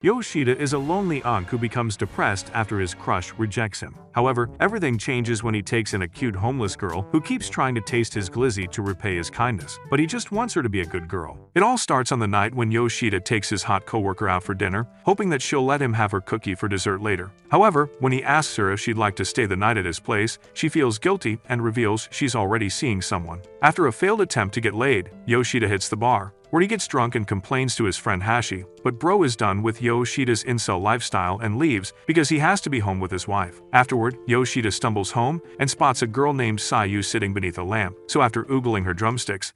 Yoshida is a lonely unk who becomes depressed after his crush rejects him. However, everything changes when he takes in a cute homeless girl who keeps trying to taste his glizzy to repay his kindness, but he just wants her to be a good girl. It all starts on the night when Yoshida takes his hot coworker out for dinner, hoping that she'll let him have her cookie for dessert later. However, when he asks her if she'd like to stay the night at his place, she feels guilty and reveals she's already seeing someone. After a failed attempt to get laid, Yoshida hits the bar, where he gets drunk and complains to his friend Hashi, but bro is done with Yoshida's incel lifestyle and leaves because he has to be home with his wife. Afterward, Yoshida stumbles home and spots a girl named Sayu sitting beneath a lamp, so after oogling her drumsticks,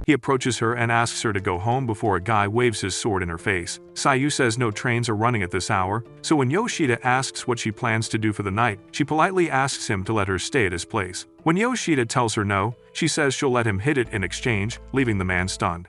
he approaches her and asks her to go home before a guy waves his sword in her face. Sayu says no trains are running at this hour, so when Yoshida asks what she plans to do for the night, she politely asks him to let her stay at his place. When Yoshida tells her no, she says she'll let him hit it in exchange, leaving the man stunned.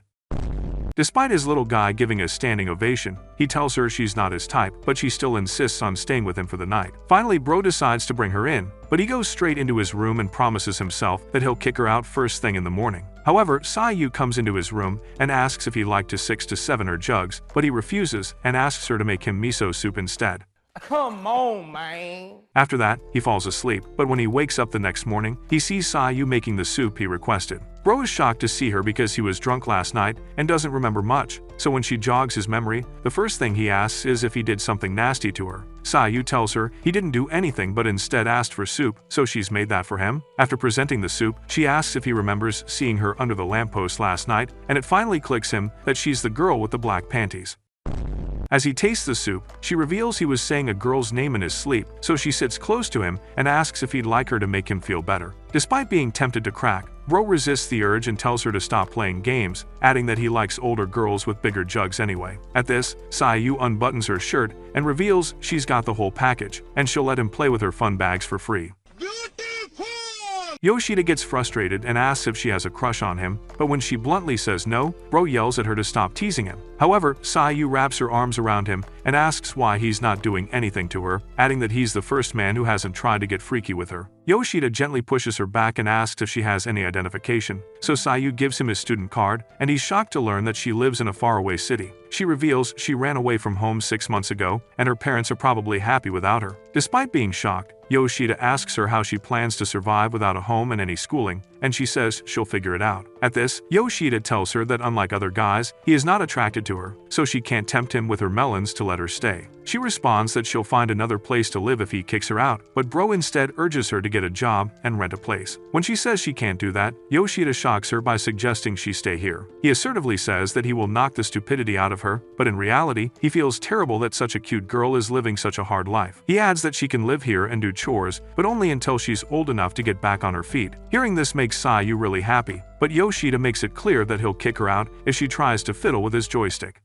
Despite his little guy giving a standing ovation, he tells her she's not his type, but she still insists on staying with him for the night. Finally, bro decides to bring her in, but he goes straight into his room and promises himself that he'll kick her out first thing in the morning. However, Sayu comes into his room and asks if he'd like to 6 to 7 her jugs, but he refuses and asks her to make him miso soup instead. Come on, man. After that, he falls asleep, but when he wakes up the next morning, he sees Sayu making the soup he requested. Bro is shocked to see her because he was drunk last night and doesn't remember much, so when she jogs his memory, the first thing he asks is if he did something nasty to her. Sayu tells her he didn't do anything but instead asked for soup, so she's made that for him. After presenting the soup, she asks if he remembers seeing her under the lamppost last night, and it finally clicks him that she's the girl with the black panties. As he tastes the soup, she reveals he was saying a girl's name in his sleep, so she sits close to him and asks if he'd like her to make him feel better. Despite being tempted to crack, bro resists the urge and tells her to stop playing games, adding that he likes older girls with bigger jugs anyway. At this, Sayu unbuttons her shirt and reveals she's got the whole package, and she'll let him play with her fun bags for free. Yoshida gets frustrated and asks if she has a crush on him, but when she bluntly says no, bro yells at her to stop teasing him. However, Sayu wraps her arms around him and asks why he's not doing anything to her, adding that he's the first man who hasn't tried to get freaky with her. Yoshida gently pushes her back and asks if she has any identification, so Sayu gives him his student card, and he's shocked to learn that she lives in a faraway city. She reveals she ran away from home 6 months ago, and her parents are probably happy without her. Despite being shocked, Yoshida asks her how she plans to survive without a home and any schooling, and she says she'll figure it out. At this, Yoshida tells her that unlike other guys, he is not attracted to her, so she can't tempt him with her melons to let her stay. She responds that she'll find another place to live if he kicks her out, but bro instead urges her to get a job and rent a place. When she says she can't do that, Yoshida shocks her by suggesting she stay here. He assertively says that he will knock the stupidity out of her, but in reality, he feels terrible that such a cute girl is living such a hard life. He adds that she can live here and do chores, but only until she's old enough to get back on her feet. Hearing this makes Sayu really happy, but Yoshida makes it clear that he'll kick her out if she tries to fiddle with his joystick.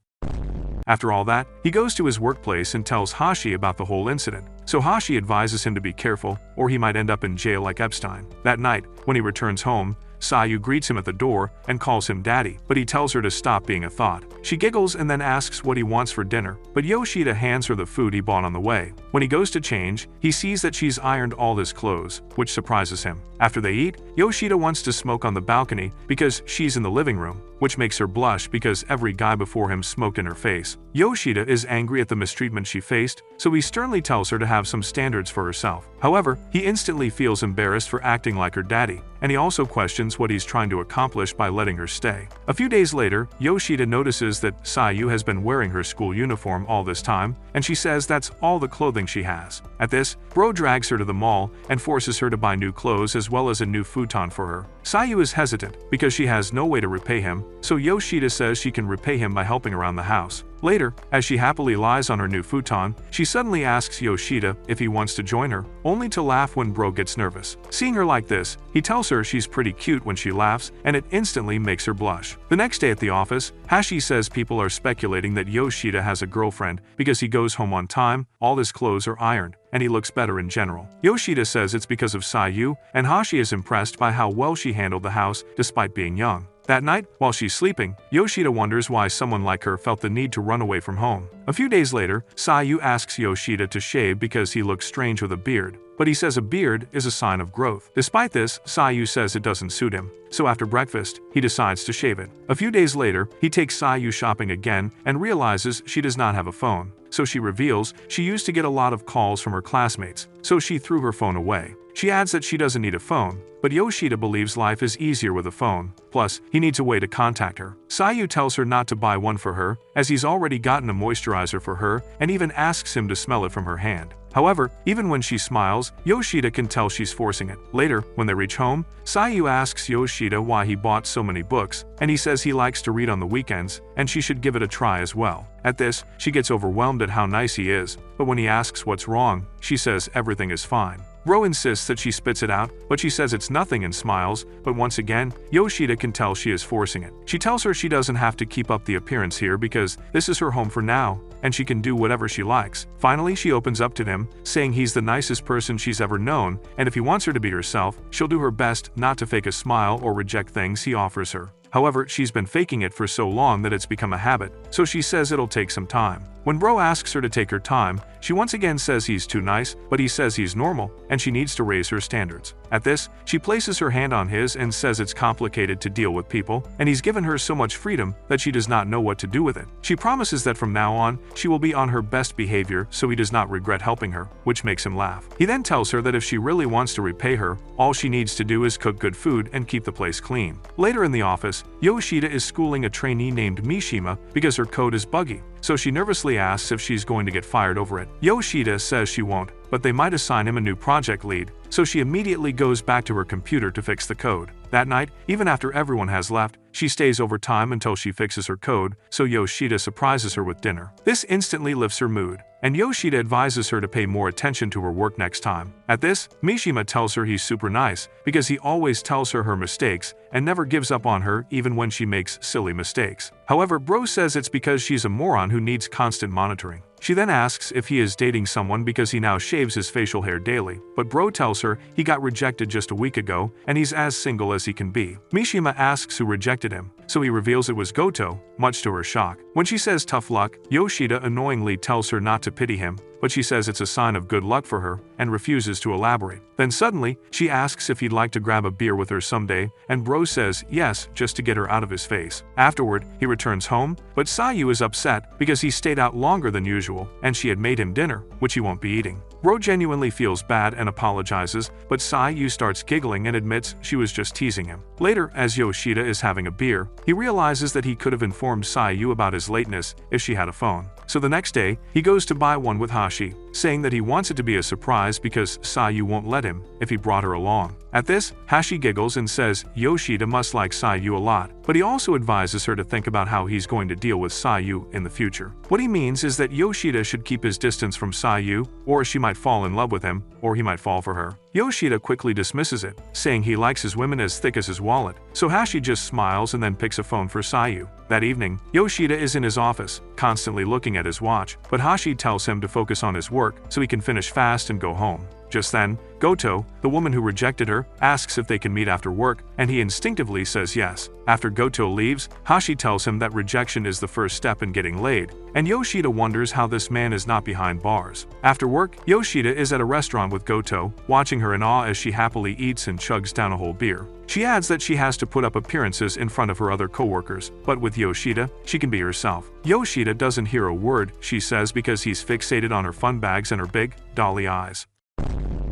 After all that, he goes to his workplace and tells Hashi about the whole incident, so Hashi advises him to be careful or he might end up in jail like Epstein. That night, when he returns home, Sayu greets him at the door and calls him daddy, but he tells her to stop being a thought. She giggles and then asks what he wants for dinner, but Yoshida hands her the food he bought on the way. When he goes to change, he sees that she's ironed all his clothes, which surprises him. After they eat, Yoshida wants to smoke on the balcony because she's in the living room, which makes her blush because every guy before him smoked in her face. Yoshida is angry at the mistreatment she faced, so he sternly tells her to have some standards for herself. However, he instantly feels embarrassed for acting like her daddy, and he also questions what he's trying to accomplish by letting her stay. A few days later, Yoshida notices that Sayu has been wearing her school uniform all this time, and she says that's all the clothing she has. At this, bro drags her to the mall and forces her to buy new clothes as well as a new futon for her. Sayu is hesitant because she has no way to repay him, so Yoshida says she can repay him by helping around the house. Later, as she happily lies on her new futon, she suddenly asks Yoshida if he wants to join her, only to laugh when bro gets nervous. Seeing her like this, he tells her she's pretty cute when she laughs, and it instantly makes her blush. The next day at the office, Hashi says people are speculating that Yoshida has a girlfriend because he goes home on time, all his clothes are ironed, and he looks better in general. Yoshida says it's because of Sayu, and Hashi is impressed by how well she handled the house despite being young. That night, while she's sleeping, Yoshida wonders why someone like her felt the need to run away from home. A few days later, Sayu asks Yoshida to shave because he looks strange with a beard, but he says a beard is a sign of growth. Despite this, Sayu says it doesn't suit him, so after breakfast, he decides to shave it. A few days later, he takes Sayu shopping again and realizes she does not have a phone, so she reveals she used to get a lot of calls from her classmates, so she threw her phone away. She adds that she doesn't need a phone, but Yoshida believes life is easier with a phone, plus, he needs a way to contact her. Sayu tells her not to buy one for her, as he's already gotten a moisturizer for her and even asks him to smell it from her hand. However, even when she smiles, Yoshida can tell she's forcing it. Later, when they reach home, Sayu asks Yoshida why he bought so many books, and he says he likes to read on the weekends, and she should give it a try as well. At this, she gets overwhelmed at how nice he is, but when he asks what's wrong, she says everything is fine. Ro insists that she spits it out, but she says it's nothing and smiles, but once again, Yoshida can tell she is forcing it. She tells her she doesn't have to keep up the appearance here because this is her home for now, and she can do whatever she likes. Finally, she opens up to him, saying he's the nicest person she's ever known, and if he wants her to be herself, she'll do her best not to fake a smile or reject things he offers her. However, she's been faking it for so long that it's become a habit, so she says it'll take some time. When Bro asks her to take her time, she once again says he's too nice, but he says he's normal, and she needs to raise her standards. At this, she places her hand on his and says it's complicated to deal with people, and he's given her so much freedom that she does not know what to do with it. She promises that from now on, she will be on her best behavior so he does not regret helping her, which makes him laugh. He then tells her that if she really wants to repay her, all she needs to do is cook good food and keep the place clean. Later in the office, Yoshida is schooling a trainee named Mishima because her code is buggy, so she nervously asks if she's going to get fired over it. Yoshida says she won't, but they might assign him a new project lead, so she immediately goes back to her computer to fix the code. That night, even after everyone has left, she stays overtime until she fixes her code, so Yoshida surprises her with dinner. This instantly lifts her mood, and Yoshida advises her to pay more attention to her work next time. At this, Mishima tells her he's super nice because he always tells her mistakes and never gives up on her even when she makes silly mistakes. However, Bro says it's because she's a moron who needs constant monitoring. She then asks if he is dating someone because he now shaves his facial hair daily, but Bro tells her he got rejected just a week ago and he's as single as he can be. Mishima asks who rejected him, so he reveals it was Goto, much to her shock. When she says tough luck, Yoshida annoyingly tells her not to pity him, but she says it's a sign of good luck for her and refuses to elaborate. Then suddenly, she asks if he'd like to grab a beer with her someday, and Bro says yes just to get her out of his face. Afterward, he returns home, but Sayu is upset because he stayed out longer than usual and she had made him dinner, which he won't be eating. Bro genuinely feels bad and apologizes, but Sayu starts giggling and admits she was just teasing him. Later, as Yoshida is having a beer, he realizes that he could have informed Sayu about his lateness if she had a phone. So the next day, he goes to buy one with Hashi, saying that he wants it to be a surprise because Sayu won't let him if he brought her along. At this, Hashi giggles and says Yoshida must like Sayu a lot, but he also advises her to think about how he's going to deal with Sayu in the future. What he means is that Yoshida should keep his distance from Sayu, or she might fall in love with him, or he might fall for her. Yoshida quickly dismisses it, saying he likes his women as thick as his wallet, so Hashi just smiles and then picks a phone for Sayu. That evening, Yoshida is in his office, constantly looking at his watch, but Hashi tells him to focus on his work so he can finish fast and go home. Just then, Goto, the woman who rejected her, asks if they can meet after work, and he instinctively says yes. After Goto leaves, Hashi tells him that rejection is the first step in getting laid, and Yoshida wonders how this man is not behind bars. After work, Yoshida is at a restaurant with Goto, watching her in awe as she happily eats and chugs down a whole beer. She adds that she has to put up appearances in front of her other coworkers, but with Yoshida, she can be herself. Yoshida doesn't hear a word she says because he's fixated on her fun bags and her big, dolly eyes.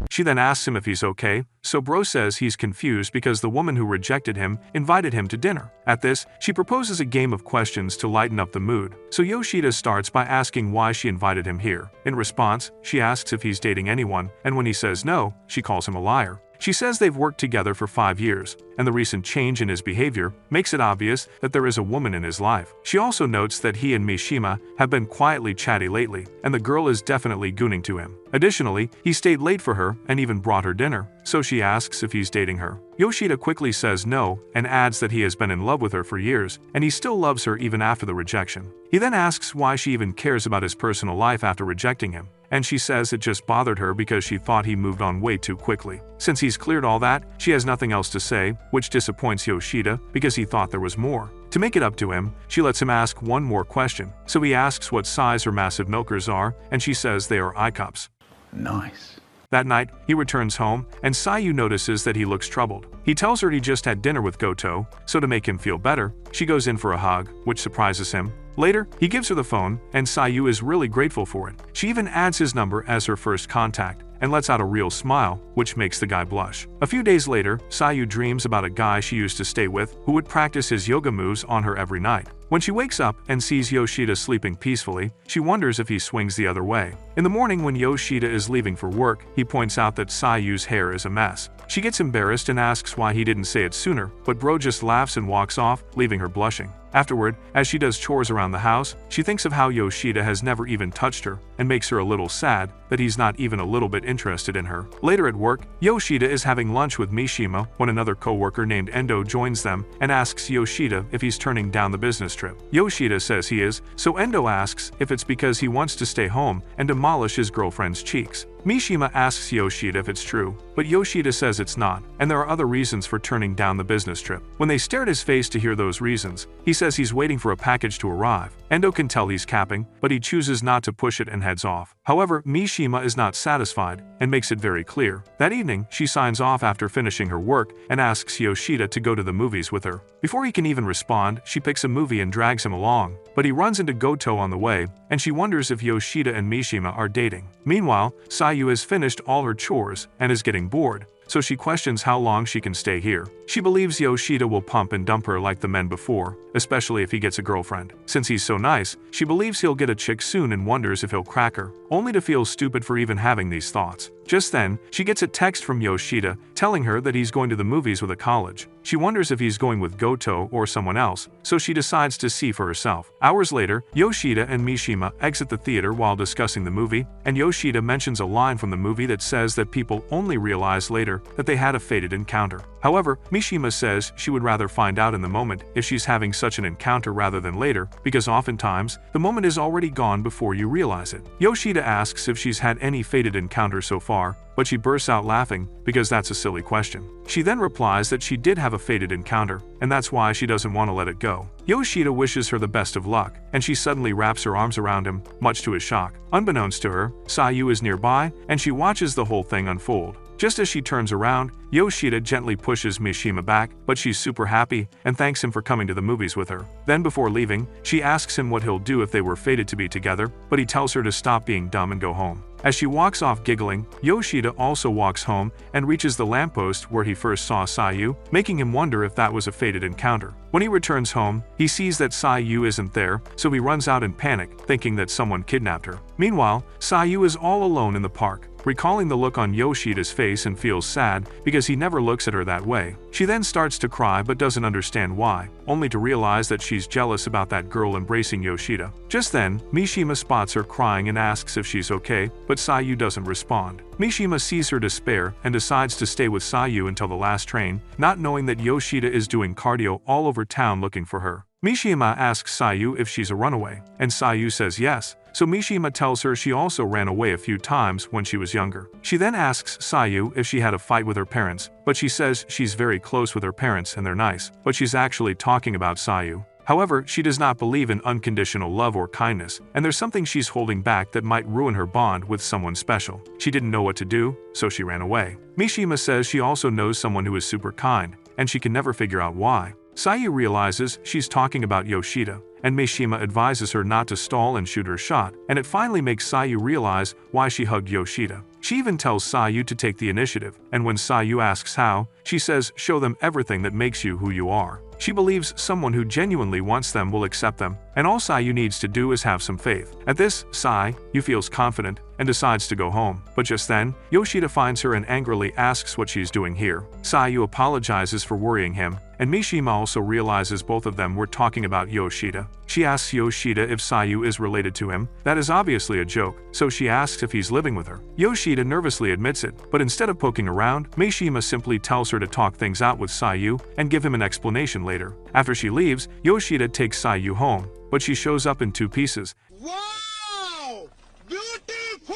She then asks him if he's okay, so Bro says he's confused because the woman who rejected him invited him to dinner. At this, she proposes a game of questions to lighten up the mood, so Yoshida starts by asking why she invited him here. In response, she asks if he's dating anyone, and when he says no, she calls him a liar. She says they've worked together for 5 years, and the recent change in his behavior makes it obvious that there is a woman in his life. She also notes that he and Mishima have been quietly chatty lately, and the girl is definitely gooning to him. Additionally, he stayed late for her and even brought her dinner, so she asks if he's dating her. Yoshida quickly says no and adds that he has been in love with her for years, and he still loves her even after the rejection. He then asks why she even cares about his personal life after rejecting him, and she says it just bothered her because she thought he moved on way too quickly. Since he's cleared all that, she has nothing else to say, which disappoints Yoshida because he thought there was more. To make it up to him, she lets him ask one more question. So he asks what size her massive milkers are, and she says they are anicaps. Nice. That night, he returns home, and Sayu notices that he looks troubled. He tells her he just had dinner with Goto, so to make him feel better, she goes in for a hug, which surprises him. Later, he gives her the phone, and Sayu is really grateful for it. She even adds his number as her first contact, and lets out a real smile, which makes the guy blush. A few days later, Sayu dreams about a guy she used to stay with who would practice his yoga moves on her every night. When she wakes up and sees Yoshida sleeping peacefully, she wonders if he swings the other way. In the morning when Yoshida is leaving for work, he points out that Sayu's hair is a mess. She gets embarrassed and asks why he didn't say it sooner, but bro just laughs and walks off, leaving her blushing. Afterward, as she does chores around the house, she thinks of how Yoshida has never even touched her, and makes her a little sad that he's not even a little bit interested in her. Later at work, Yoshida is having lunch with Mishima when another co-worker named Endo joins them and asks Yoshida if he's turning down the business trip. Yoshida says he is, so Endo asks if it's because he wants to stay home and demolish his girlfriend's cheeks. Mishima asks Yoshida if it's true, but Yoshida says it's not, and there are other reasons for turning down the business trip. When they stare at his face to hear those reasons, he says he's waiting for a package to arrive. Endo can tell he's capping, but he chooses not to push it and heads off. However, Mishima is not satisfied and makes it very clear. That evening, she signs off after finishing her work and asks Yoshida to go to the movies with her. Before he can even respond, she picks a movie and drags him along, but he runs into Goto on the way, and she wonders if Yoshida and Mishima are dating. Meanwhile, Sayu has finished all her chores and is getting bored, so she questions how long she can stay here. She believes Yoshida will pump and dump her like the men before, especially if he gets a girlfriend. Since he's so nice, she believes he'll get a chick soon and wonders if he'll crack her, only to feel stupid for even having these thoughts. Just then, she gets a text from Yoshida telling her that he's going to the movies with a college. She wonders if he's going with Goto or someone else, so she decides to see for herself. Hours later, Yoshida and Mishima exit the theater while discussing the movie, and Yoshida mentions a line from the movie that says that people only realize later that they had a fated encounter. However, Mishima says she would rather find out in the moment if she's having such an encounter rather than later, because oftentimes, the moment is already gone before you realize it. Yoshida asks if she's had any fated encounter so far, but she bursts out laughing because that's a silly question. She then replies that she did have a fated encounter, and that's why she doesn't want to let it go. Yoshida wishes her the best of luck, and she suddenly wraps her arms around him, much to his shock. Unbeknownst to her, Sayu is nearby, and she watches the whole thing unfold. Just as she turns around, Yoshida gently pushes Mishima back, but she's super happy and thanks him for coming to the movies with her. Then before leaving, she asks him what he'll do if they were fated to be together, but he tells her to stop being dumb and go home. As she walks off giggling, Yoshida also walks home and reaches the lamppost where he first saw Sayu, making him wonder if that was a fated encounter. When he returns home, he sees that Sayu isn't there, so he runs out in panic, thinking that someone kidnapped her. Meanwhile, Sayu is all alone in the park, recalling the look on Yoshida's face and feels sad because he never looks at her that way. She then starts to cry but doesn't understand why, only to realize that she's jealous about that girl embracing Yoshida. Just then, Mishima spots her crying and asks if she's okay, but Sayu doesn't respond. Mishima sees her despair and decides to stay with Sayu until the last train, not knowing that Yoshida is doing cardio all over town looking for her. Mishima asks Sayu if she's a runaway, and Sayu says yes, so Mishima tells her she also ran away a few times when she was younger. She then asks Sayu if she had a fight with her parents, but she says she's very close with her parents and they're nice, but she's actually talking about Sayu. However, she does not believe in unconditional love or kindness, and there's something she's holding back that might ruin her bond with someone special. She didn't know what to do, so she ran away. Mishima says she also knows someone who is super kind, and she can never figure out why. Sayu realizes she's talking about Yoshida, and Mishima advises her not to stall and shoot her shot, and it finally makes Sayu realize why she hugged Yoshida. She even tells Sayu to take the initiative, and when Sayu asks how, she says, "Show them everything that makes you who you are." She believes someone who genuinely wants them will accept them, and all Sayu needs to do is have some faith. At this, Sayu feels confident and decides to go home, but just then, Yoshida finds her and angrily asks what she's doing here. Sayu apologizes for worrying him, and Mishima also realizes both of them were talking about Yoshida. She asks Yoshida if Sayu is related to him. That is obviously a joke, so she asks if he's living with her. Yoshida nervously admits it, but instead of poking around, Mishima simply tells her to talk things out with Sayu and give him an explanation later. After she leaves, Yoshida takes Sayu home, but she shows up in 2 pieces. Wow! Beautiful!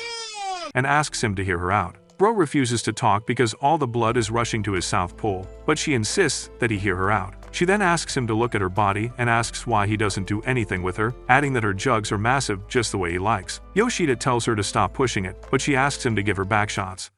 And asks him to hear her out. Bro refuses to talk because all the blood is rushing to his south pole, but she insists that he hear her out. She then asks him to look at her body and asks why he doesn't do anything with her, adding that her jugs are massive just the way he likes. Yoshida tells her to stop pushing it, but she asks him to give her back shots.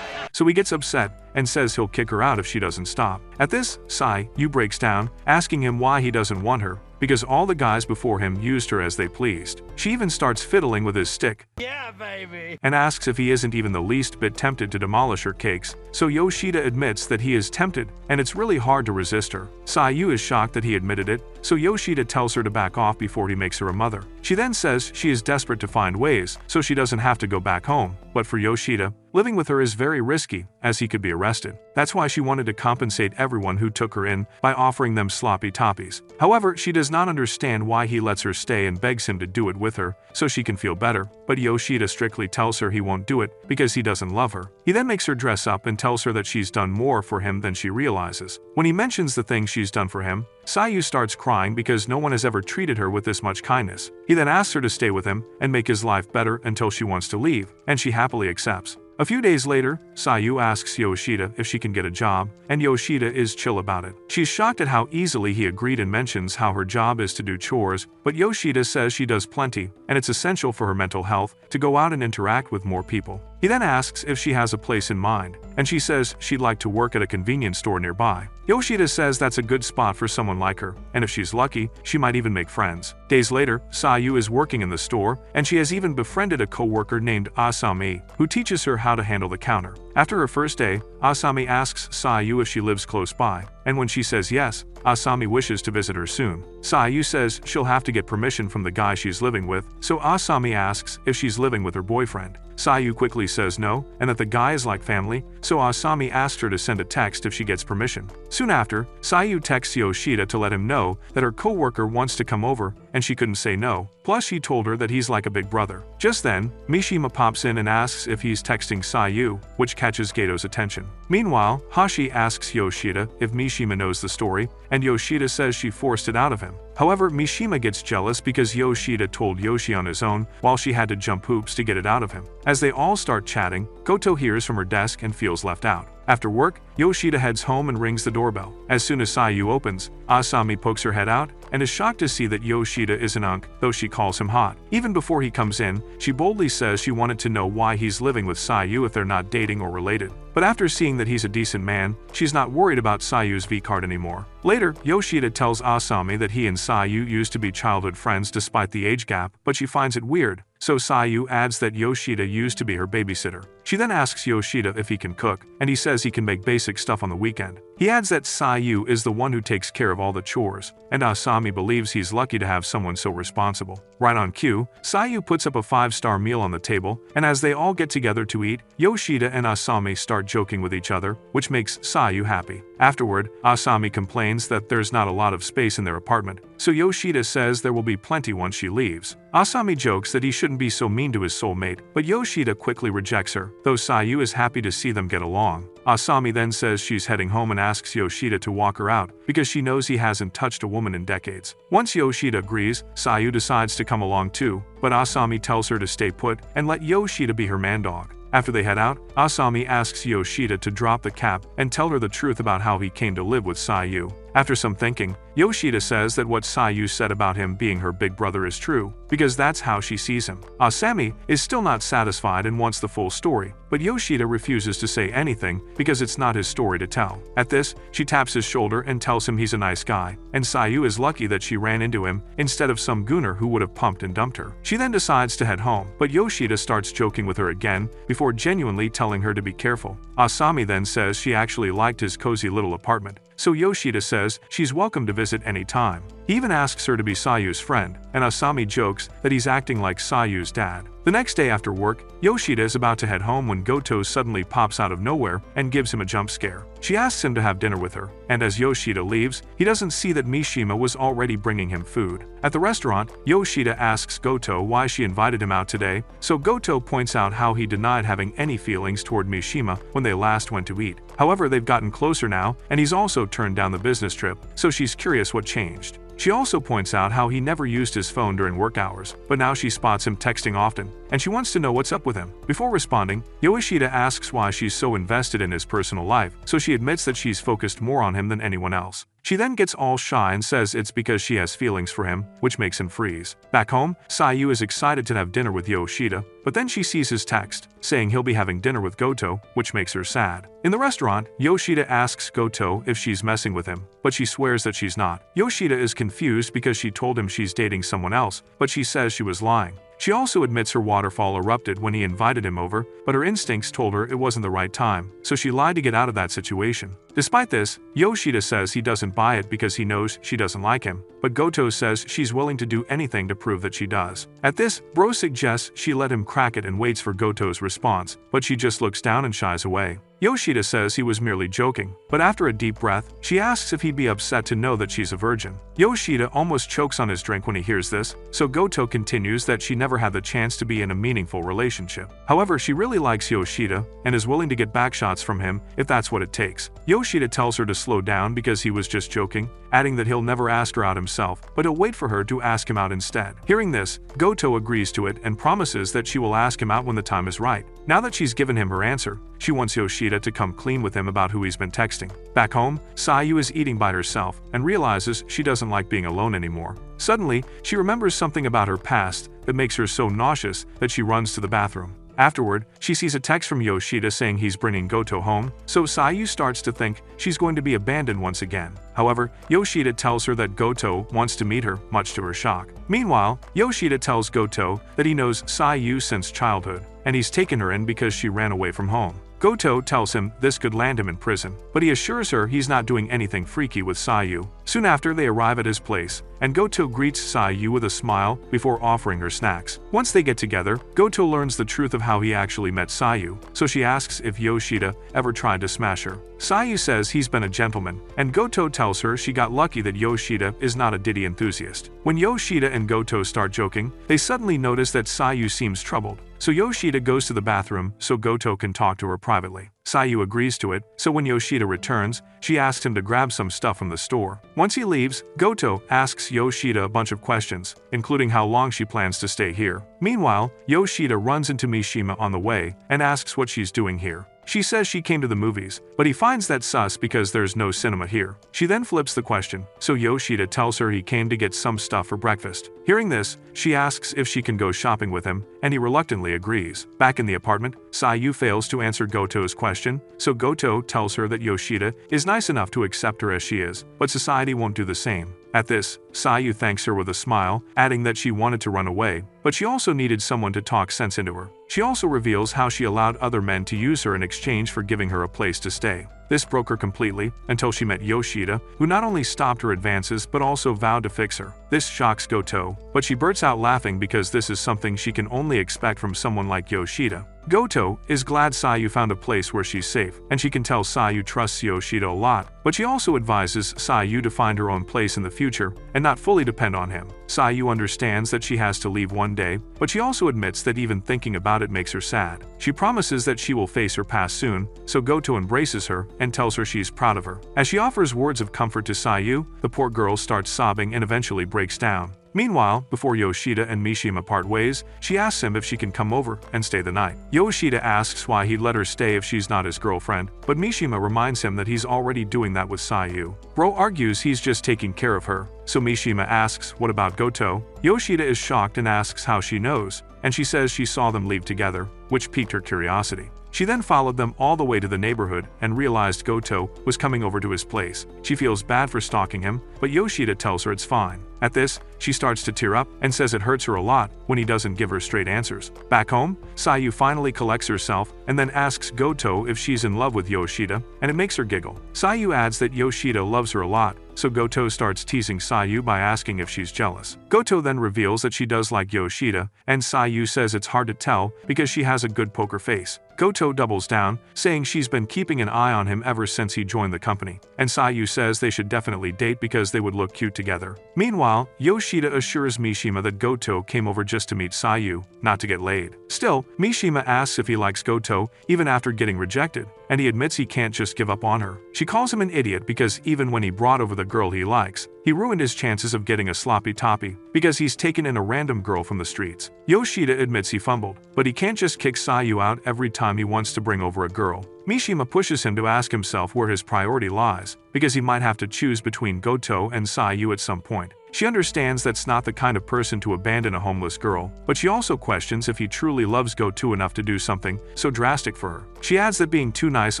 So he gets upset and says he'll kick her out if she doesn't stop. At this, Sai-yu breaks down, asking him why he doesn't want her, because all the guys before him used her as they pleased. She even starts fiddling with his stick, Yeah, baby. and asks if he isn't even the least bit tempted to demolish her cakes. So Yoshida admits that he is tempted, and it's really hard to resist her. Sai-yu is shocked that he admitted it, so Yoshida tells her to back off before he makes her a mother. She then says she is desperate to find ways so she doesn't have to go back home, but for Yoshida, living with her is very risky, as he could be arrested. That's why she wanted to compensate everyone who took her in by offering them sloppy toppies. However, she does not understand why he lets her stay and begs him to do it with her so she can feel better, but Yoshida strictly tells her he won't do it because he doesn't love her. He then makes her dress up and tells her that she's done more for him than she realizes. When he mentions the things she's done for him, Sai-yu starts crying because no one has ever treated her with this much kindness. He then asks her to stay with him and make his life better until she wants to leave, and she happily accepts. A few days later, Sai-yu asks Yoshida if she can get a job, and Yoshida is chill about it. She's shocked at how easily he agreed and mentions how her job is to do chores, but Yoshida says she does plenty, and it's essential for her mental health to go out and interact with more people. He then asks if she has a place in mind, and she says she'd like to work at a convenience store nearby. Yoshida says that's a good spot for someone like her, and if she's lucky, she might even make friends. Days later, Sai-yu is working in the store, and she has even befriended a co-worker named Asami, who teaches her how to handle the counter. After her first day, Asami asks Sai-yu if she lives close by, and when she says yes, Asami wishes to visit her soon. Sai-yu says she'll have to get permission from the guy she's living with, so Asami asks if she's living with her boyfriend. Sai-yu quickly says no, and that the guy is like family, so Asami asks her to send a text if she gets permission. Soon after, Sai-yu texts Yoshida to let him know that her co-worker wants to come over, and she couldn't say no. Plus, he told her that he's like a big brother. Just then, Mishima pops in and asks if he's texting Sai-yu, which catches Gato's attention. Meanwhile, Hashi asks Yoshida if Mishima knows the story, and Yoshida says she forced it out of him. However, Mishima gets jealous because Yoshida told Yoshi on his own while she had to jump hoops to get it out of him. As they all start chatting, Goto hears from her desk and feels left out. After work, Yoshida heads home and rings the doorbell. As soon as Sai-yu opens, Asami pokes her head out and is shocked to see that Yoshida is an unk, though she calls him hot. Even before he comes in, she boldly says she wanted to know why he's living with Sai-yu if they're not dating or related. But after seeing that he's a decent man, she's not worried about Sai-yu's V-card anymore. Later, Yoshida tells Asami that he and Sai-yu used to be childhood friends despite the age gap, but she finds it weird. So Sai-yu adds that Yoshida used to be her babysitter. She then asks Yoshida if he can cook, and he says he can make basic stuff on the weekend. He adds that Sai-yu is the one who takes care of all the chores, and Asami believes he's lucky to have someone so responsible. Right on cue, Sai-yu puts up a 5-star meal on the table, and as they all get together to eat, Yoshida and Asami start joking with each other, which makes Sai-yu happy. Afterward, Asami complains that there's not a lot of space in their apartment, so Yoshida says there will be plenty once she leaves. Asami jokes that he shouldn't be so mean to his soulmate, but Yoshida quickly rejects her, though Sai-yu is happy to see them get along. Asami then says she's heading home and asks Yoshida to walk her out because she knows he hasn't touched a woman in decades. Once Yoshida agrees, Sai-yu decides to come along too, but Asami tells her to stay put and let Yoshida be her man-dog. After they head out, Asami asks Yoshida to drop the cap and tell her the truth about how he came to live with Sai-yu. After some thinking, Yoshida says that what Sai-yu said about him being her big brother is true, because that's how she sees him. Asami is still not satisfied and wants the full story, but Yoshida refuses to say anything because it's not his story to tell. At this, she taps his shoulder and tells him he's a nice guy, and Sai-yu is lucky that she ran into him instead of some gooner who would have pumped and dumped her. She then decides to head home, but Yoshida starts joking with her again before genuinely telling her to be careful. Asami then says she actually liked his cozy little apartment, so Yoshida says she's welcome to visit any time. He even asks her to be Sai-yu's friend, and Asami jokes that he's acting like Sai-yu's dad. The next day after work, Yoshida is about to head home when Goto suddenly pops out of nowhere and gives him a jump scare. She asks him to have dinner with her, and as Yoshida leaves, he doesn't see that Mishima was already bringing him food. At the restaurant, Yoshida asks Goto why she invited him out today, so Goto points out how he denied having any feelings toward Mishima when they last went to eat. However, they've gotten closer now, and he's also turned down the business trip, so she's curious what changed. She also points out how he never used his phone during work hours, but now she spots him texting often, and she wants to know what's up with him. Before responding, Yoshida asks why she's so invested in his personal life, so she admits that she's focused more on him than anyone else. She then gets all shy and says it's because she has feelings for him, which makes him freeze. Back home, Sayu is excited to have dinner with Yoshida, but then she sees his text, saying he'll be having dinner with Goto, which makes her sad. In the restaurant, Yoshida asks Goto if she's messing with him, but she swears that she's not. Yoshida is confused because she told him she's dating someone else, but she says she was lying. She also admits her waterfall erupted when he invited him over, but her instincts told her it wasn't the right time, so she lied to get out of that situation. Despite this, Yoshida says he doesn't buy it because he knows she doesn't like him, but Goto says she's willing to do anything to prove that she does. At this, Bro suggests she let him crack it and waits for Goto's response, but she just looks down and shies away. Yoshida says he was merely joking, but after a deep breath, she asks if he'd be upset to know that she's a virgin. Yoshida almost chokes on his drink when he hears this, so Goto continues that she never had the chance to be in a meaningful relationship. However, she really likes Yoshida and is willing to get backshots from him if that's what it takes. Yoshida tells her to slow down because he was just joking, adding that he'll never ask her out himself, but he'll wait for her to ask him out instead. Hearing this, Goto agrees to it and promises that she will ask him out when the time is right. Now that she's given him her answer, she wants Yoshida to come clean with him about who he's been texting. Back home, Sayu is eating by herself and realizes she doesn't like being alone anymore. Suddenly, she remembers something about her past that makes her so nauseous that she runs to the bathroom. Afterward, she sees a text from Yoshida saying he's bringing Goto home, so Sayu starts to think she's going to be abandoned once again. However, Yoshida tells her that Goto wants to meet her, much to her shock. Meanwhile, Yoshida tells Goto that he knows Sayu since childhood, and he's taken her in because she ran away from home. Goto tells him this could land him in prison, but he assures her he's not doing anything freaky with Sayu. Soon after, they arrive at his place, and Goto greets Sayu with a smile before offering her snacks. Once they get together, Goto learns the truth of how he actually met Sayu, so she asks if Yoshida ever tried to smash her. Sayu says he's been a gentleman, and Goto tells her she got lucky that Yoshida is not a Diddy enthusiast. When Yoshida and Goto start joking, they suddenly notice that Sayu seems troubled, so Yoshida goes to the bathroom so Goto can talk to her privately. Sayu agrees to it, so when Yoshida returns, she asks him to grab some stuff from the store. Once he leaves, Goto asks Yoshida a bunch of questions, including how long she plans to stay here. Meanwhile, Yoshida runs into Mishima on the way and asks what she's doing here. She says she came to the movies, but he finds that sus because there's no cinema here. She then flips the question, so Yoshida tells her he came to get some stuff for breakfast. Hearing this, she asks if she can go shopping with him, and he reluctantly agrees. Back in the apartment, Sayu fails to answer Goto's question, so Goto tells her that Yoshida is nice enough to accept her as she is, but society won't do the same. At this, Sayu thanks her with a smile, adding that she wanted to run away, but she also needed someone to talk sense into her. She also reveals how she allowed other men to use her in exchange for giving her a place to stay. This broke her completely, until she met Yoshida, who not only stopped her advances but also vowed to fix her. This shocks Goto, but she bursts out laughing because this is something she can only expect from someone like Yoshida. Goto is glad Sayu found a place where she's safe, and she can tell Sayu trusts Yoshida a lot, but she also advises Sayu to find her own place in the future and not fully depend on him. Sayu understands that she has to leave one day, but she also admits that even thinking about it makes her sad. She promises that she will face her past soon, so Goto embraces her and tells her she's proud of her. As she offers words of comfort to Sayu, the poor girl starts sobbing and eventually breaks down. Meanwhile, before Yoshida and Mishima part ways, she asks him if she can come over and stay the night. Yoshida asks why he'd let her stay if she's not his girlfriend, but Mishima reminds him that he's already doing that with Sayu. Bro argues he's just taking care of her, so Mishima asks what about Goto. Yoshida is shocked and asks how she knows, and she says she saw them leave together, which piqued her curiosity. She then followed them all the way to the neighborhood and realized Goto was coming over to his place. She feels bad for stalking him, but Yoshida tells her it's fine. At this, she starts to tear up and says it hurts her a lot when he doesn't give her straight answers. Back home, Sayu finally collects herself and then asks Goto if she's in love with Yoshida, and it makes her giggle. Sayu adds that Yoshida loves her a lot, so Goto starts teasing Sayu by asking if she's jealous. Goto then reveals that she does like Yoshida, and Sayu says it's hard to tell because she has a good poker face. Goto doubles down, saying she's been keeping an eye on him ever since he joined the company, and Sayu says they should definitely date because they would look cute together. Meanwhile, Yoshida assures Mishima that Goto came over just to meet Sayu, not to get laid. Still, Mishima asks if he likes Goto, even after getting rejected, and he admits he can't just give up on her. She calls him an idiot because even when he brought over the girl he likes, he ruined his chances of getting a sloppy toppy because he's taken in a random girl from the streets. Yoshida admits he fumbled, but he can't just kick Sayu out every time he wants to bring over a girl. Mishima pushes him to ask himself where his priority lies, because he might have to choose between Goto and Sayu at some point. She understands that's not the kind of person to abandon a homeless girl, but she also questions if he truly loves Goto enough to do something so drastic for her. She adds that being too nice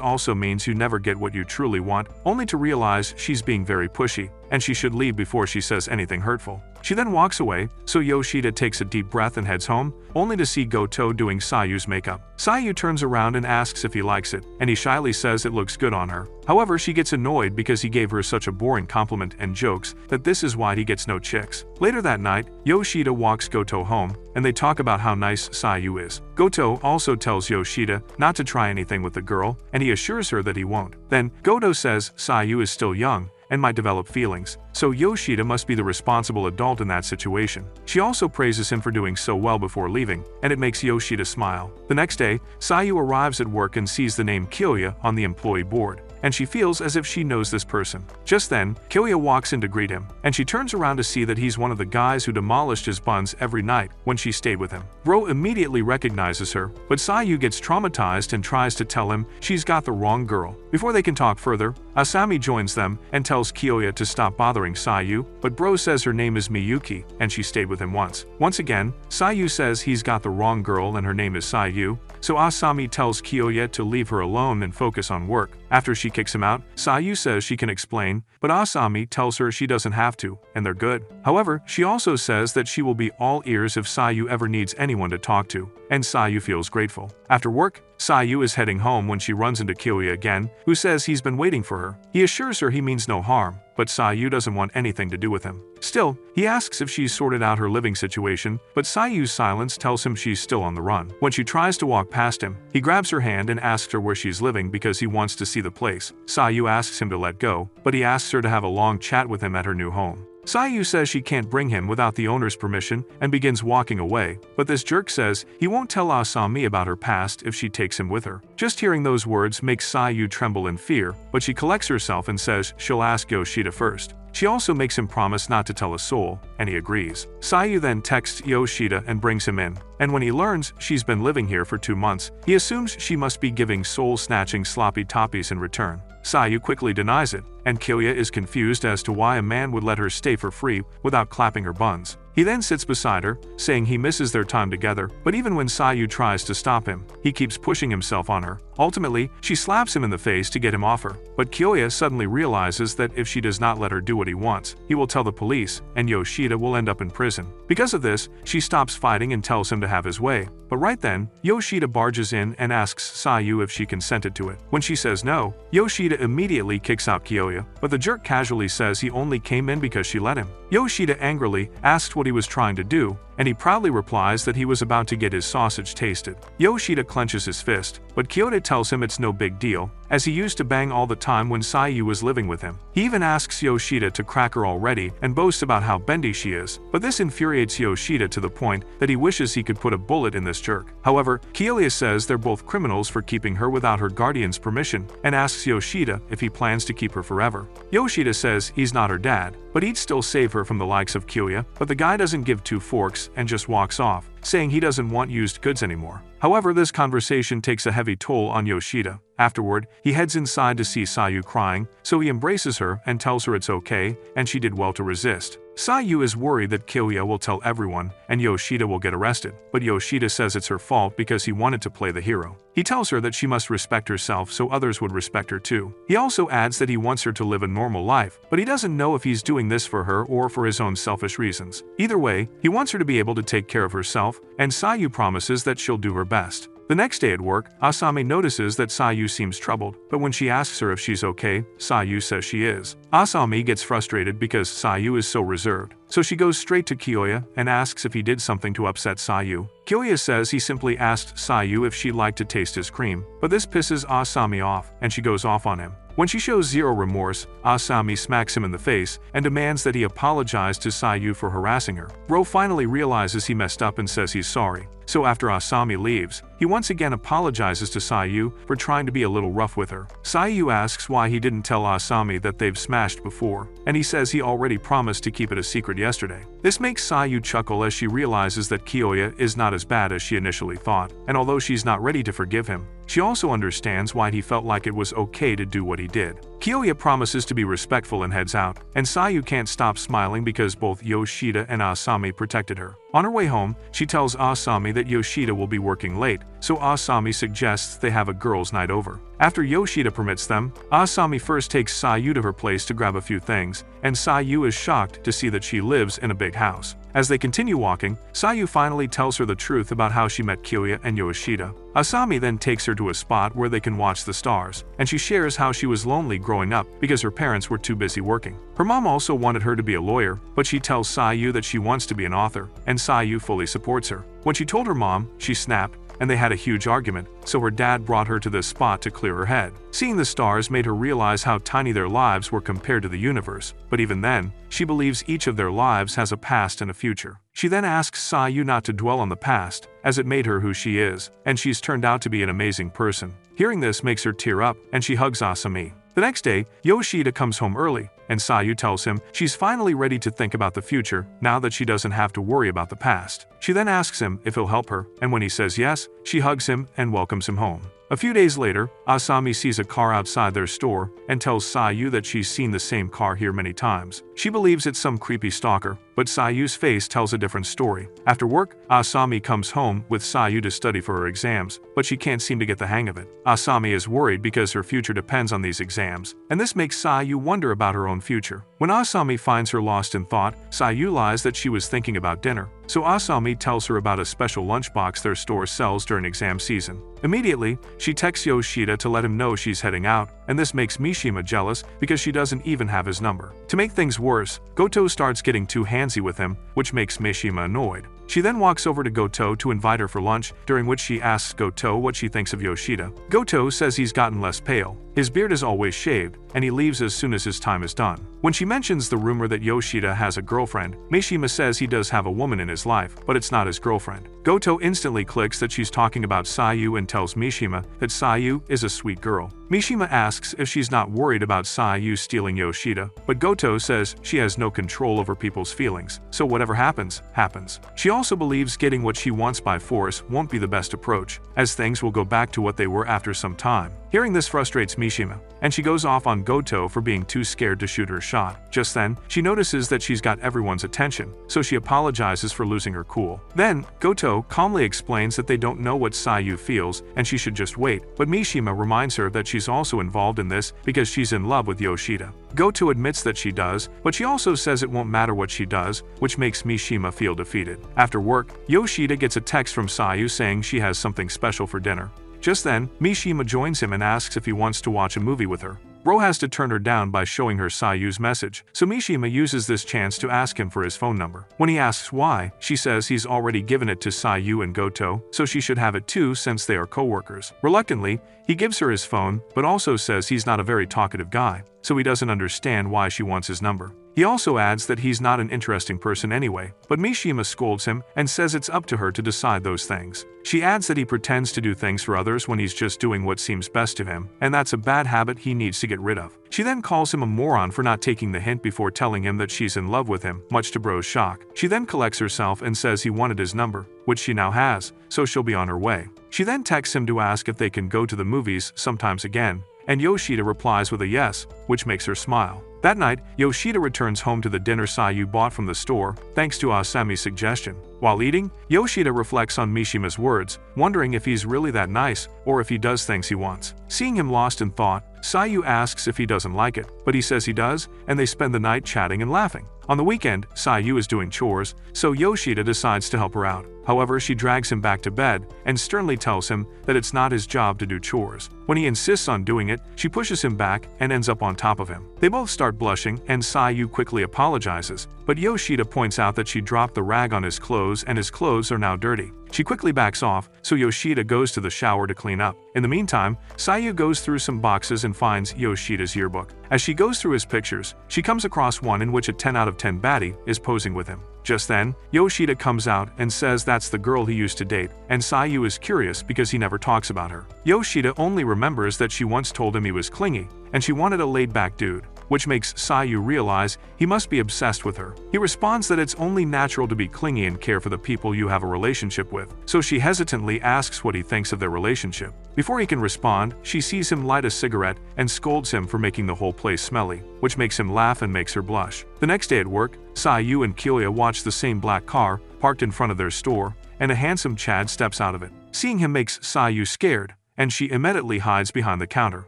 also means you never get what you truly want, only to realize she's being very pushy, and she should leave before she says anything hurtful. She then walks away, so Yoshida takes a deep breath and heads home, only to see Goto doing Sayu's makeup. Sayu turns around and asks if he likes it, and he shyly says it looks good on her. However, she gets annoyed because he gave her such a boring compliment and jokes that this is why he gets no chicks. Later that night, Yoshida walks Goto home, and they talk about how nice Sayu is. Goto also tells Yoshida not to try anything with the girl, and he assures her that he won't. Then, Goto says Sayu is still young and might develop feelings, so Yoshida must be the responsible adult in that situation. She also praises him for doing so well before leaving, and it makes Yoshida smile. The next day, Sayu arrives at work and sees the name Kyoya on the employee board, and she feels as if she knows this person. Just then, Kyoya walks in to greet him, and she turns around to see that he's one of the guys who demolished his buns every night when she stayed with him. Bro immediately recognizes her, but Sayu gets traumatized and tries to tell him she's got the wrong girl. Before they can talk further, Asami joins them and tells Kyoya to stop bothering Sayu, but Bro says her name is Miyuki, and she stayed with him once. Once again, Sayu says he's got the wrong girl and her name is Sayu, so Asami tells Kyoya to leave her alone and focus on work. After she kicks him out, Sayu says she can explain, but Asami tells her she doesn't have to, and they're good. However, she also says that she will be all ears if Sayu ever needs anyone to talk to, and Sayu feels grateful. After work, Sayu is heading home when she runs into Kyoya again, who says he's been waiting for her. He assures her he means no harm, but Sayu doesn't want anything to do with him. Still, he asks if she's sorted out her living situation, but Sayu's silence tells him she's still on the run. When she tries to walk past him, he grabs her hand and asks her where she's living because he wants to see the place. Sayu asks him to let go, but he asks her to have a long chat with him at her new home. Sayu says she can't bring him without the owner's permission and begins walking away, but this jerk says he won't tell Asami about her past if she takes him with her. Just hearing those words makes Sayu tremble in fear, but she collects herself and says she'll ask Yoshida first. She also makes him promise not to tell a soul, and he agrees. Sayu then texts Yoshida and brings him in, and when he learns she's been living here for 2 months, he assumes she must be giving soul-snatching sloppy toppies in return. Sayu quickly denies it, and Kyoya is confused as to why a man would let her stay for free without clapping her buns. He then sits beside her, saying he misses their time together, but even when Sayu tries to stop him, he keeps pushing himself on her. Ultimately, she slaps him in the face to get him off her, but Kyoya suddenly realizes that if she does not let her do what he wants, he will tell the police, and Yoshida will end up in prison. Because of this, she stops fighting and tells him to have his way, but right then, Yoshida barges in and asks Sayu if she consented to it. When she says no, Yoshida immediately kicks out Kyoya, but the jerk casually says he only came in because she let him. Yoshida angrily asks what he was trying to do, and he proudly replies that he was about to get his sausage tasted. Yoshida clenches his fist, but Kyoya tells him it's no big deal, as he used to bang all the time when Sayu was living with him. He even asks Yoshida to crack her already and boasts about how bendy she is, but this infuriates Yoshida to the point that he wishes he could put a bullet in this jerk. However, Kyoya says they're both criminals for keeping her without her guardian's permission, and asks Yoshida if he plans to keep her forever. Yoshida says he's not her dad, but he'd still save her from the likes of Kyoya, but the guy doesn't give 2 forks and just walks off, saying he doesn't want used goods anymore. However, this conversation takes a heavy toll on Yoshida. Afterward, he heads inside to see Sayu crying, so he embraces her and tells her it's okay, and she did well to resist. Sayu is worried that Kyoya will tell everyone, and Yoshida will get arrested, but Yoshida says it's her fault because he wanted to play the hero. He tells her that she must respect herself so others would respect her too. He also adds that he wants her to live a normal life, but he doesn't know if he's doing this for her or for his own selfish reasons. Either way, he wants her to be able to take care of herself, and Sayu promises that she'll do her best. The next day at work, Asami notices that Sayu seems troubled, but when she asks her if she's okay, Sayu says she is. Asami gets frustrated because Sayu is so reserved, so she goes straight to Kyoya and asks if he did something to upset Sayu. Kyoya says he simply asked Sayu if she'd like to taste his cream, but this pisses Asami off, and she goes off on him. When she shows zero remorse, Asami smacks him in the face and demands that he apologize to Sayu for harassing her. Bro finally realizes he messed up and says he's sorry. so after Asami leaves, he once again apologizes to Sayu for trying to be a little rough with her. Sayu asks why he didn't tell Asami that they've smashed before, and he says he already promised to keep it a secret yesterday. This makes Sayu chuckle as she realizes that Kyoya is not as bad as she initially thought, and although she's not ready to forgive him, she also understands why he felt like it was okay to do what he did. Kyoya promises to be respectful and heads out, and Sayu can't stop smiling because both Yoshida and Asami protected her. On her way home, she tells Asami that Yoshida will be working late, so Asami suggests they have a girls' night over. After Yoshida permits them, Asami first takes Sayu to her place to grab a few things, and Sayu is shocked to see that she lives in a big house. As they continue walking, Sayu finally tells her the truth about how she met Kyoya and Yoshida. Asami then takes her to a spot where they can watch the stars, and she shares how she was lonely growing up because her parents were too busy working. Her mom also wanted her to be a lawyer, but she tells Sayu that she wants to be an author, and Sayu fully supports her. When she told her mom, she snapped, and they had a huge argument, so her dad brought her to this spot to clear her head. Seeing the stars made her realize how tiny their lives were compared to the universe, but even then, she believes each of their lives has a past and a future. She then asks Sayu not to dwell on the past, as it made her who she is, and she's turned out to be an amazing person. Hearing this makes her tear up, and she hugs Asami. The next day, Yoshida comes home early, and Sayu tells him she's finally ready to think about the future now that she doesn't have to worry about the past. She then asks him if he'll help her, and when he says yes, she hugs him and welcomes him home. A few days later, Asami sees a car outside their store and tells Sayu that she's seen the same car here many times. She believes it's some creepy stalker, but Sayu's face tells a different story. After work, Asami comes home with Sayu to study for her exams, but she can't seem to get the hang of it. Asami is worried because her future depends on these exams, and this makes Sayu wonder about her own future. When Asami finds her lost in thought, Sayu lies that she was thinking about dinner, so Asami tells her about a special lunchbox their store sells during exam season. Immediately, she texts Yoshida to let him know she's heading out, and this makes Mishima jealous because she doesn't even have his number. To make things worse, Goto starts getting too handsy with him, which makes Mishima annoyed. She then walks over to Goto to invite her for lunch, during which she asks Goto what she thinks of Yoshida. Goto says he's gotten less pale, his beard is always shaved, and he leaves as soon as his time is done. When she mentions the rumor that Yoshida has a girlfriend, Mishima says he does have a woman in his life, but it's not his girlfriend. Goto instantly clicks that she's talking about Sayu and tells Mishima that Sayu is a sweet girl. Mishima asks if she's not worried about Sayu stealing Yoshida, but Goto says she has no control over people's feelings, so whatever happens, happens. She also believes getting what she wants by force won't be the best approach, as things will go back to what they were after some time. Hearing this frustrates Mishima, and she goes off on Goto for being too scared to shoot her shot. Just then, she notices that she's got everyone's attention, so she apologizes for losing her cool. Then, Goto calmly explains that they don't know what Sayu feels and she should just wait, but Mishima reminds her that she's also involved in this because she's in love with Yoshida. Goto admits that she does, but she also says it won't matter what she does, which makes Mishima feel defeated. After work, Yoshida gets a text from Sayu saying she has something special for dinner. Just then, Mishima joins him and asks if he wants to watch a movie with her. Ro has to turn her down by showing her Sayu's message, so Mishima uses this chance to ask him for his phone number. When he asks why, she says he's already given it to Sayu and Goto, so she should have it too since they are co-workers. Reluctantly, he gives her his phone, but also says he's not a very talkative guy, so he doesn't understand why she wants his number. He also adds that he's not an interesting person anyway, but Mishima scolds him and says it's up to her to decide those things. She adds that he pretends to do things for others when he's just doing what seems best to him, and that's a bad habit he needs to get rid of. She then calls him a moron for not taking the hint before telling him that she's in love with him, much to Bro's shock. She then collects herself and says he wanted his number, which she now has, so she'll be on her way. She then texts him to ask if they can go to the movies sometimes again, and Yoshida replies with a yes, which makes her smile. That night, Yoshida returns home to the dinner Sayu bought from the store, thanks to Asami's suggestion. While eating, Yoshida reflects on Mishima's words, wondering if he's really that nice, or if he does things he wants. Seeing him lost in thought, Sayu asks if he doesn't like it, but he says he does, and they spend the night chatting and laughing. On the weekend, Sayu is doing chores, so Yoshida decides to help her out. However, she drags him back to bed and sternly tells him that it's not his job to do chores. When he insists on doing it, she pushes him back and ends up on top of him. They both start blushing, and Sayu quickly apologizes, but Yoshida points out that she dropped the rag on his clothes and his clothes are now dirty. She quickly backs off, so Yoshida goes to the shower to clean up. In the meantime, Sayu goes through some boxes and finds Yoshida's yearbook. As she goes through his pictures, she comes across one in which a 10 out of 10 baddie is posing with him. Just then, Yoshida comes out and says that's the girl he used to date, and Sayu is curious because he never talks about her. Yoshida only remembers that she once told him he was clingy, and she wanted a laid-back dude, which makes Sayu realize he must be obsessed with her. He responds that it's only natural to be clingy and care for the people you have a relationship with, so she hesitantly asks what he thinks of their relationship. Before he can respond, she sees him light a cigarette and scolds him for making the whole place smelly, which makes him laugh and makes her blush. The next day at work, Sayu and Kyoya watch the same black car parked in front of their store, and a handsome Chad steps out of it. Seeing him makes Sayu scared, and she immediately hides behind the counter.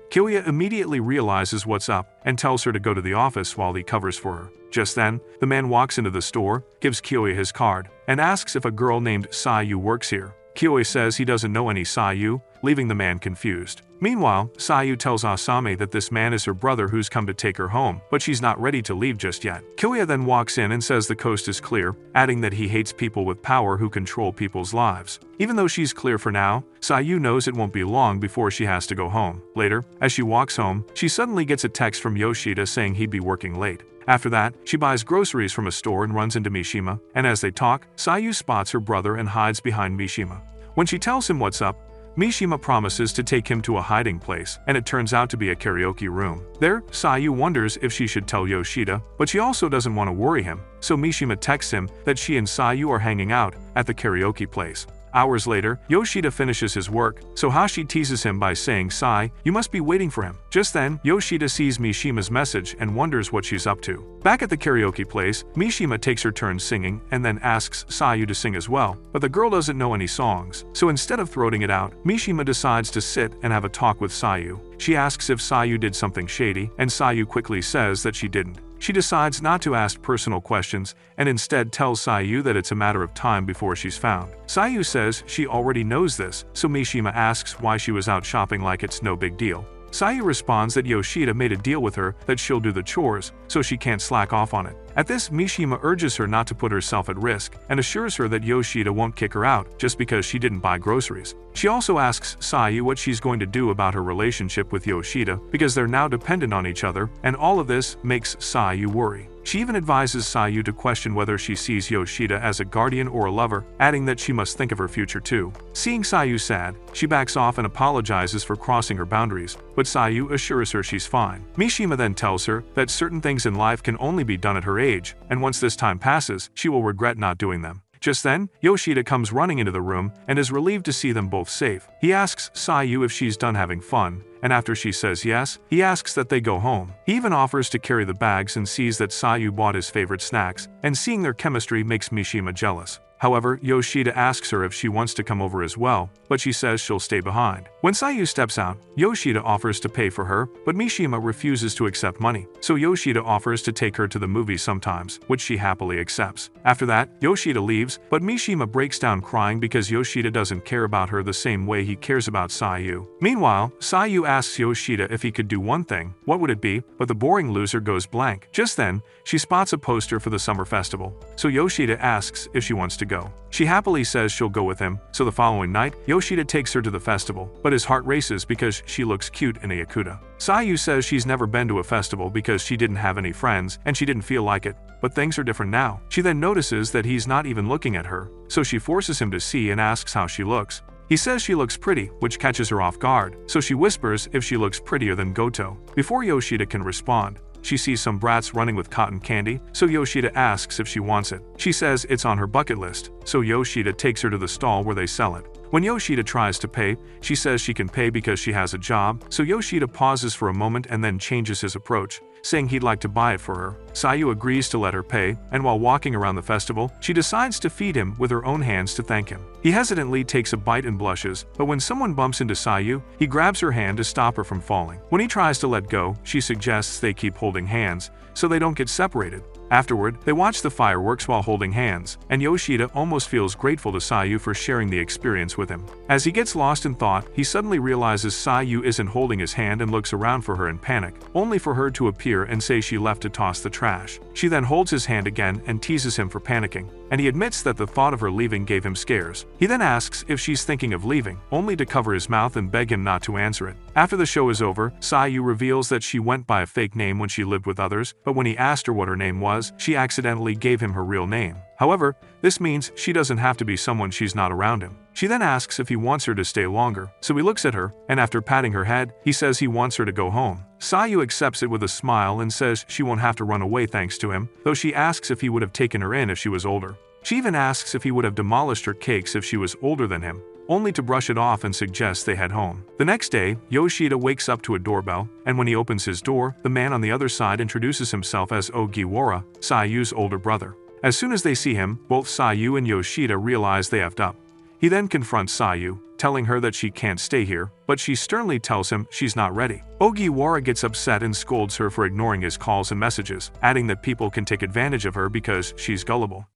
Kyoya immediately realizes what's up and tells her to go to the office while he covers for her. Just then, the man walks into the store, gives Kyoya his card, and asks if a girl named Sayu works here. Kyoya says he doesn't know any Sayu, leaving the man confused. Meanwhile, Sayu tells Asame that this man is her brother who's come to take her home, but she's not ready to leave just yet. Kyoya then walks in and says the coast is clear, adding that he hates people with power who control people's lives. Even though she's clear for now, Sayu knows it won't be long before she has to go home. Later, as she walks home, she suddenly gets a text from Yoshida saying he'd be working late. After that, she buys groceries from a store and runs into Mishima, and as they talk, Sayu spots her brother and hides behind Mishima. When she tells him what's up, Mishima promises to take him to a hiding place, and it turns out to be a karaoke room. There, Sayu wonders if she should tell Yoshida, but she also doesn't want to worry him, so Mishima texts him that she and Sayu are hanging out at the karaoke place. Hours later, Yoshida finishes his work, so Hashi teases him by saying, "Sai, you must be waiting for him." Just then, Yoshida sees Mishima's message and wonders what she's up to. Back at the karaoke place, Mishima takes her turn singing and then asks Sayu to sing as well, but the girl doesn't know any songs, so instead of throating it out, Mishima decides to sit and have a talk with Sayu. She asks if Sayu did something shady, and Sayu quickly says that she didn't. She decides not to ask personal questions and instead tells Sayu that it's a matter of time before she's found. Sayu says she already knows this, so Mishima asks why she was out shopping like it's no big deal. Sayu responds that Yoshida made a deal with her that she'll do the chores, so she can't slack off on it. At this, Mishima urges her not to put herself at risk and assures her that Yoshida won't kick her out just because she didn't buy groceries. She also asks Sayu what she's going to do about her relationship with Yoshida because they're now dependent on each other, and all of this makes Sayu worry. She even advises Sayu to question whether she sees Yoshida as a guardian or a lover, adding that she must think of her future too. Seeing Sayu sad, she backs off and apologizes for crossing her boundaries, but Sayu assures her she's fine. Mishima then tells her that certain things in life can only be done at her age, and once this time passes, she will regret not doing them. Just then, Yoshida comes running into the room and is relieved to see them both safe. He asks Sayu if she's done having fun, and after she says yes, he asks that they go home. He even offers to carry the bags and sees that Sayu bought his favorite snacks, and seeing their chemistry makes Mishima jealous. However, Yoshida asks her if she wants to come over as well, but she says she'll stay behind. When Sayu steps out, Yoshida offers to pay for her, but Mishima refuses to accept money, so Yoshida offers to take her to the movies sometimes, which she happily accepts. After that, Yoshida leaves, but Mishima breaks down crying because Yoshida doesn't care about her the same way he cares about Sayu. Meanwhile, Sayu asks Yoshida if he could do one thing, what would it be, but the boring loser goes blank. Just then, she spots a poster for the summer festival, so Yoshida asks if she wants to go. She happily says she'll go with him, so the following night, Yoshida takes her to the festival, but his heart races because she looks cute in a yakuta. Sayu says she's never been to a festival because she didn't have any friends and she didn't feel like it, but things are different now. She then notices that he's not even looking at her, so she forces him to see and asks how she looks. He says she looks pretty, which catches her off guard, so she whispers if she looks prettier than Goto. Before Yoshida can respond, she sees some brats running with cotton candy, so Yoshida asks if she wants it. She says it's on her bucket list, so Yoshida takes her to the stall where they sell it. When Yoshida tries to pay, she says she can pay because she has a job, so Yoshida pauses for a moment and then changes his approach, saying he'd like to buy it for her. Sayu agrees to let her pay, and while walking around the festival, she decides to feed him with her own hands to thank him. He hesitantly takes a bite and blushes, but when someone bumps into Sayu, he grabs her hand to stop her from falling. When he tries to let go, she suggests they keep holding hands, so they don't get separated. Afterward, they watch the fireworks while holding hands, and Yoshida almost feels grateful to Sayu for sharing the experience with him. As he gets lost in thought, he suddenly realizes Sayu isn't holding his hand and looks around for her in panic, only for her to appear and say she left to toss the trash. She then holds his hand again and teases him for panicking, and he admits that the thought of her leaving gave him scares. He then asks if she's thinking of leaving, only to cover his mouth and beg him not to answer it. After the show is over, Sayu reveals that she went by a fake name when she lived with others, but when he asked her what her name was, she accidentally gave him her real name. However, this means she doesn't have to be someone she's not around him. She then asks if he wants her to stay longer, so he looks at her, and after patting her head, he says he wants her to go home. Sayu accepts it with a smile and says she won't have to run away thanks to him, though she asks if he would have taken her in if she was older. She even asks if he would have demolished her cakes if she was older than him, only to brush it off and suggest they head home. The next day, Yoshida wakes up to a doorbell, and when he opens his door, the man on the other side introduces himself as Ogiwara, Sayu's older brother. As soon as they see him, both Sayu and Yoshida realize they effed up. He then confronts Sayu, telling her that she can't stay here, but she sternly tells him she's not ready. Ogiwara gets upset and scolds her for ignoring his calls and messages, adding that people can take advantage of her because she's gullible.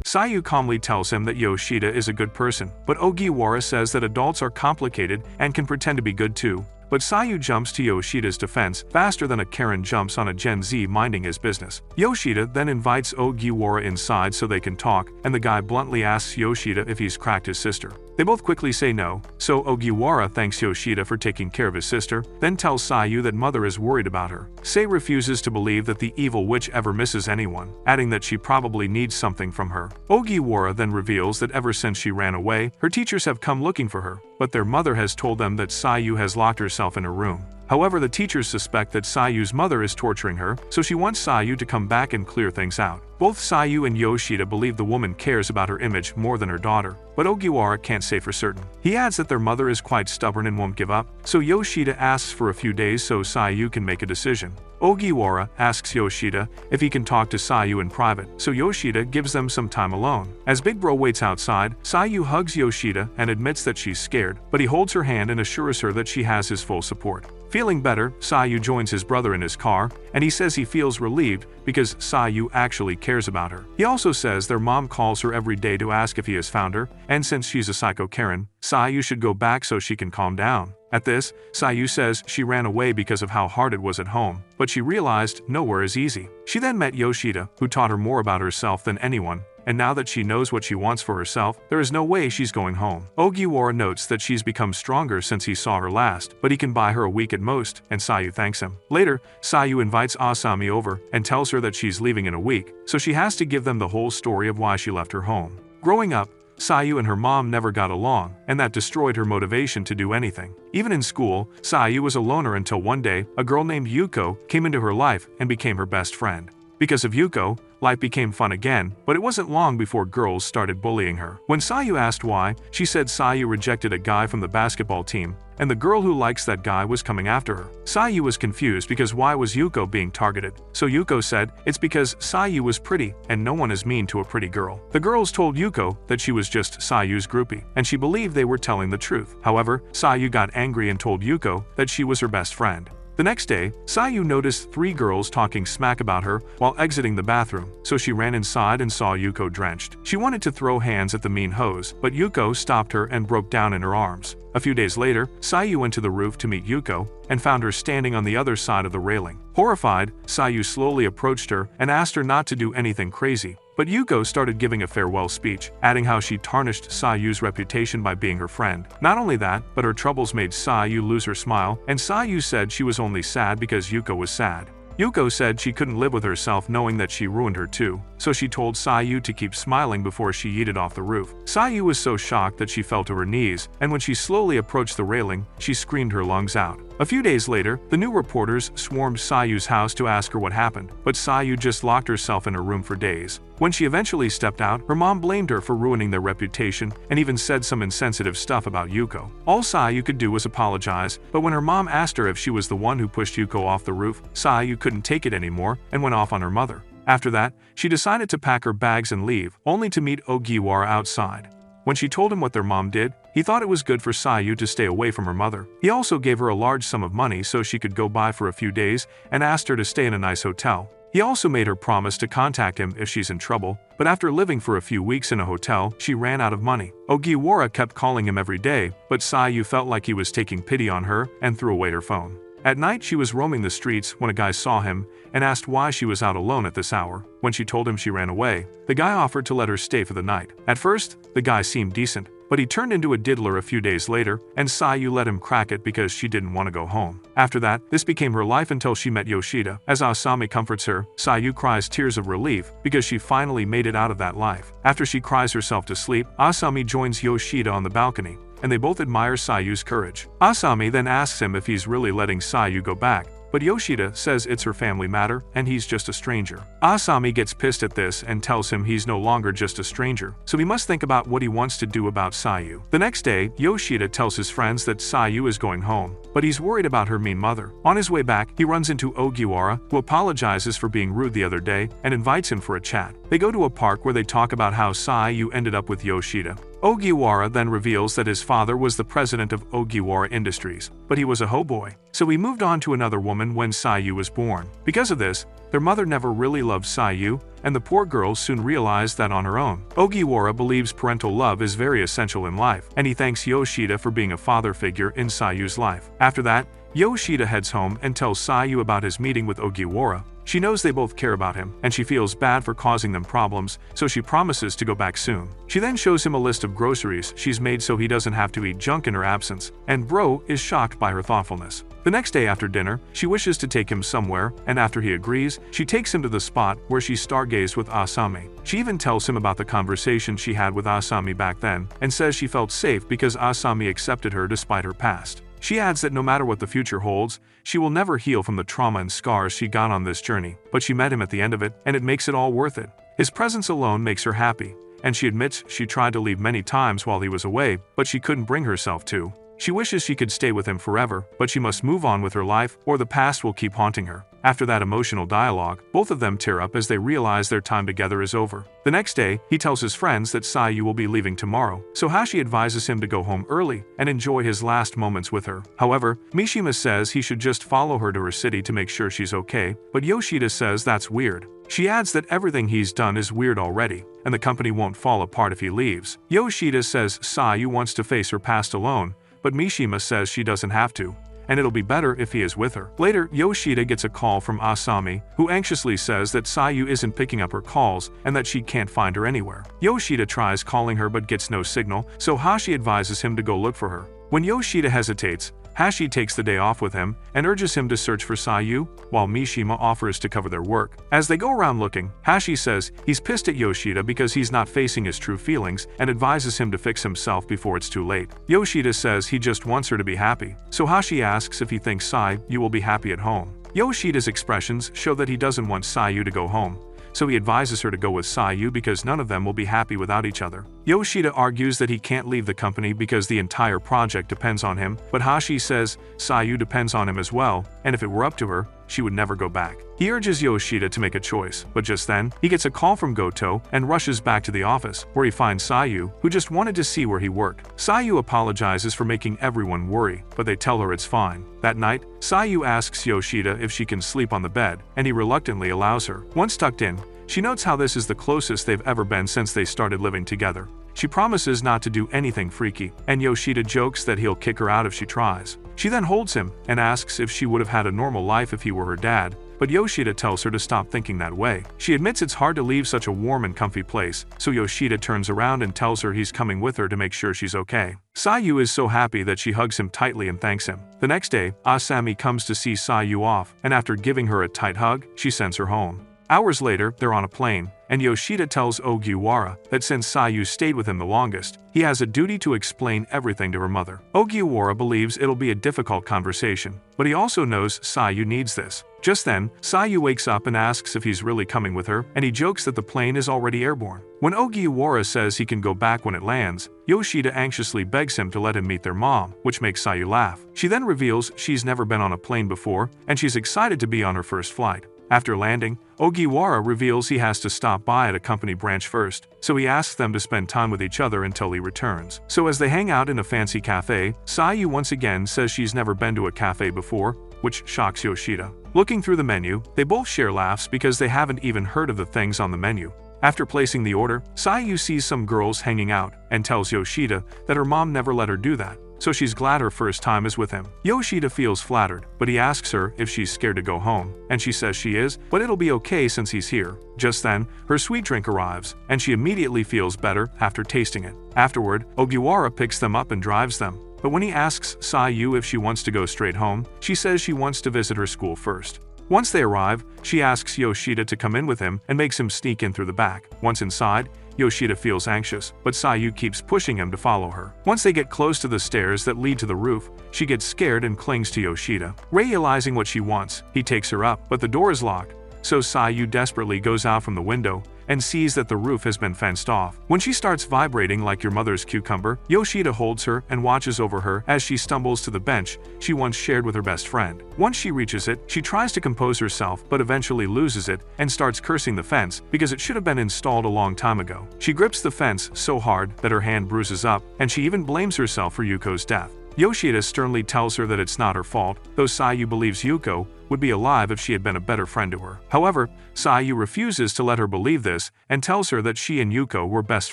Sayu calmly tells him that Yoshida is a good person, but Ogiwara says that adults are complicated and can pretend to be good too. But Sayu jumps to Yoshida's defense faster than a Karen jumps on a Gen Z minding his business. Yoshida then invites Ogiwara inside so they can talk, and the guy bluntly asks Yoshida if he's cracked his sister. They both quickly say no, so Ogiwara thanks Yoshida for taking care of his sister, then tells Sayu that mother is worried about her. Sei refuses to believe that the evil witch ever misses anyone, adding that she probably needs something from her. Ogiwara then reveals that ever since she ran away, her teachers have come looking for her, but their mother has told them that Sayu has locked herself in her room. However, the teachers suspect that Sayu's mother is torturing her, so she wants Sayu to come back and clear things out. Both Sayu and Yoshida believe the woman cares about her image more than her daughter, but Ogiwara can't say for certain. He adds that their mother is quite stubborn and won't give up, so Yoshida asks for a few days so Sayu can make a decision. Ogiwara asks Yoshida if he can talk to Sayu in private, so Yoshida gives them some time alone. As Big Bro waits outside, Sayu hugs Yoshida and admits that she's scared, but he holds her hand and assures her that she has his full support. Feeling better, Sayu joins his brother in his car, and he says he feels relieved because Sayu actually cares about her. He also says their mom calls her every day to ask if he has found her, and since she's a psycho Karen, Sayu should go back so she can calm down. At this, Sayu says she ran away because of how hard it was at home, but she realized nowhere is easy. She then met Yoshida, who taught her more about herself than anyone, and now that she knows what she wants for herself, there is no way she's going home. Ogiwara notes that she's become stronger since he saw her last, but he can buy her a week at most, and Sayu thanks him. Later, Sayu invites Asami over and tells her that she's leaving in a week, so she has to give them the whole story of why she left her home. Growing up, Sayu and her mom never got along, and that destroyed her motivation to do anything. Even in school, Sayu was a loner until one day, a girl named Yuko came into her life and became her best friend. Because of Yuko, life became fun again, but it wasn't long before girls started bullying her. When Sayu asked why, she said Sayu rejected a guy from the basketball team, and the girl who likes that guy was coming after her. Sayu was confused because why was Yuko being targeted? So Yuko said, it's because Sayu was pretty, and no one is mean to a pretty girl. The girls told Yuko that she was just Sayu's groupie, and she believed they were telling the truth. However, Sayu got angry and told Yuko that she was her best friend. The next day, Sayu noticed 3 girls talking smack about her while exiting the bathroom, so she ran inside and saw Yuko drenched. She wanted to throw hands at the mean hoes, but Yuko stopped her and broke down in her arms. A few days later, Sayu went to the roof to meet Yuko and found her standing on the other side of the railing. Horrified, Sayu slowly approached her and asked her not to do anything crazy. But Yuko started giving a farewell speech, adding how she tarnished Sayu's reputation by being her friend. Not only that, but her troubles made Sayu lose her smile, and Sayu said she was only sad because Yuko was sad. Yuko said she couldn't live with herself knowing that she ruined her too, so she told Sayu to keep smiling before she yeeted off the roof. Sayu was so shocked that she fell to her knees, and when she slowly approached the railing, she screamed her lungs out. A few days later, the new reporters swarmed Sayu's house to ask her what happened, but Sayu just locked herself in her room for days. When she eventually stepped out, her mom blamed her for ruining their reputation and even said some insensitive stuff about Yuko. All Sayu could do was apologize, but when her mom asked her if she was the one who pushed Yuko off the roof, Sayu couldn't take it anymore and went off on her mother. After that, she decided to pack her bags and leave, only to meet Ogiwara outside. When she told him what their mom did, he thought it was good for Sayu to stay away from her mother. He also gave her a large sum of money so she could go by for a few days and asked her to stay in a nice hotel. He also made her promise to contact him if she's in trouble, but after living for a few weeks in a hotel, she ran out of money. Ogiwara kept calling him every day, but Sayu felt like he was taking pity on her and threw away her phone. At night, she was roaming the streets when a guy saw him and asked why she was out alone at this hour. When she told him she ran away, the guy offered to let her stay for the night. At first, the guy seemed decent, but he turned into a diddler a few days later, and Sayu let him crack it because she didn't want to go home. After that, this became her life until she met Yoshida. As Asami comforts her, Sayu cries tears of relief because she finally made it out of that life. After she cries herself to sleep, Asami joins Yoshida on the balcony, and they both admire Sayu's courage. Asami then asks him if he's really letting Sayu go back, but Yoshida says it's her family matter and he's just a stranger. Asami gets pissed at this and tells him he's no longer just a stranger, so he must think about what he wants to do about Sayu. The next day, Yoshida tells his friends that Sayu is going home, but he's worried about her mean mother. On his way back, he runs into Ogiwara, who apologizes for being rude the other day and invites him for a chat. They go to a park where they talk about how Sayu ended up with Yoshida. Ogiwara then reveals that his father was the president of Ogiwara Industries, but he was a hoboy, so he moved on to another woman when Sayu was born. Because of this, their mother never really loved Sayu, and the poor girl soon realized that on her own. Ogiwara believes parental love is very essential in life, and he thanks Yoshida for being a father figure in Sayu's life. After that, Yoshida heads home and tells Sayu about his meeting with Ogiwara. She knows they both care about him, and she feels bad for causing them problems, so she promises to go back soon. She then shows him a list of groceries she's made so he doesn't have to eat junk in her absence, and Bro is shocked by her thoughtfulness. The next day after dinner, she wishes to take him somewhere, and after he agrees, she takes him to the spot where she stargazed with Asami. She even tells him about the conversation she had with Asami back then, and says she felt safe because Asami accepted her despite her past. She adds that no matter what the future holds, she will never heal from the trauma and scars she got on this journey, but she met him at the end of it, and it makes it all worth it. His presence alone makes her happy, and she admits she tried to leave many times while he was away, but she couldn't bring herself to. She wishes she could stay with him forever, but she must move on with her life, or the past will keep haunting her. After that emotional dialogue, both of them tear up as they realize their time together is over. The next day, he tells his friends that Sayu will be leaving tomorrow, so Hashi advises him to go home early and enjoy his last moments with her. However, Mishima says he should just follow her to her city to make sure she's okay, but Yoshida says that's weird. She adds that everything he's done is weird already, and the company won't fall apart if he leaves. Yoshida says Sayu wants to face her past alone, but Mishima says she doesn't have to, and it'll be better if he is with her. Later, Yoshida gets a call from Asami, who anxiously says that Sayu isn't picking up her calls and that she can't find her anywhere. Yoshida tries calling her but gets no signal, so Hashi advises him to go look for her. When Yoshida hesitates, Hashi takes the day off with him and urges him to search for Sayu, while Mishima offers to cover their work. As they go around looking, Hashi says he's pissed at Yoshida because he's not facing his true feelings and advises him to fix himself before it's too late. Yoshida says he just wants her to be happy, so Hashi asks if he thinks Sayu will be happy at home. Yoshida's expressions show that he doesn't want Sayu to go home, so he advises her to go with Sayu because none of them will be happy without each other. Yoshida argues that he can't leave the company because the entire project depends on him, but Hashi says Sayu depends on him as well, and if it were up to her, she would never go back. He urges Yoshida to make a choice, but just then, he gets a call from Goto and rushes back to the office, where he finds Sayu, who just wanted to see where he worked. Sayu apologizes for making everyone worry, but they tell her it's fine. That night, Sayu asks Yoshida if she can sleep on the bed, and he reluctantly allows her. Once tucked in, she notes how this is the closest they've ever been since they started living together. She promises not to do anything freaky, and Yoshida jokes that he'll kick her out if she tries. She then holds him and asks if she would have had a normal life if he were her dad, but Yoshida tells her to stop thinking that way. She admits it's hard to leave such a warm and comfy place, so Yoshida turns around and tells her he's coming with her to make sure she's okay. Sayu is so happy that she hugs him tightly and thanks him. The next day, Asami comes to see Sayu off, and after giving her a tight hug, she sends her home. Hours later, they're on a plane, and Yoshida tells Ogiwara that since Sayu stayed with him the longest, he has a duty to explain everything to her mother. Ogiwara believes it'll be a difficult conversation, but he also knows Sayu needs this. Just then, Sayu wakes up and asks if he's really coming with her, and he jokes that the plane is already airborne. When Ogiwara says he can go back when it lands, Yoshida anxiously begs him to let him meet their mom, which makes Sayu laugh. She then reveals she's never been on a plane before, and she's excited to be on her first flight. After landing, Ogiwara reveals he has to stop by at a company branch first, so he asks them to spend time with each other until he returns. So as they hang out in a fancy cafe, Sayu once again says she's never been to a cafe before, which shocks Yoshida. Looking through the menu, they both share laughs because they haven't even heard of the things on the menu. After placing the order, Sayu sees some girls hanging out and tells Yoshida that her mom never let her do that, so she's glad her first time is with him. Yoshida feels flattered, but he asks her if she's scared to go home, and she says she is, but it'll be okay since he's here. Just then, her sweet drink arrives, and she immediately feels better after tasting it. Afterward, Ogiwara picks them up and drives them. But when he asks Sayu if she wants to go straight home, she says she wants to visit her school first. Once they arrive, she asks Yoshida to come in with him and makes him sneak in through the back. Once inside, Yoshida feels anxious, but Sayu keeps pushing him to follow her. Once they get close to the stairs that lead to the roof, she gets scared and clings to Yoshida. Realizing what she wants, he takes her up, but the door is locked. So Sayu desperately goes out from the window and sees that the roof has been fenced off. When she starts vibrating like your mother's cucumber, Yoshida holds her and watches over her as she stumbles to the bench she once shared with her best friend. Once she reaches it, she tries to compose herself but eventually loses it and starts cursing the fence because it should have been installed a long time ago. She grips the fence so hard that her hand bruises up, and she even blames herself for Yuko's death. Yoshida sternly tells her that it's not her fault, though Sayu believes Yuko would be alive if she had been a better friend to her. However, Sayu refuses to let her believe this and tells her that she and Yuko were best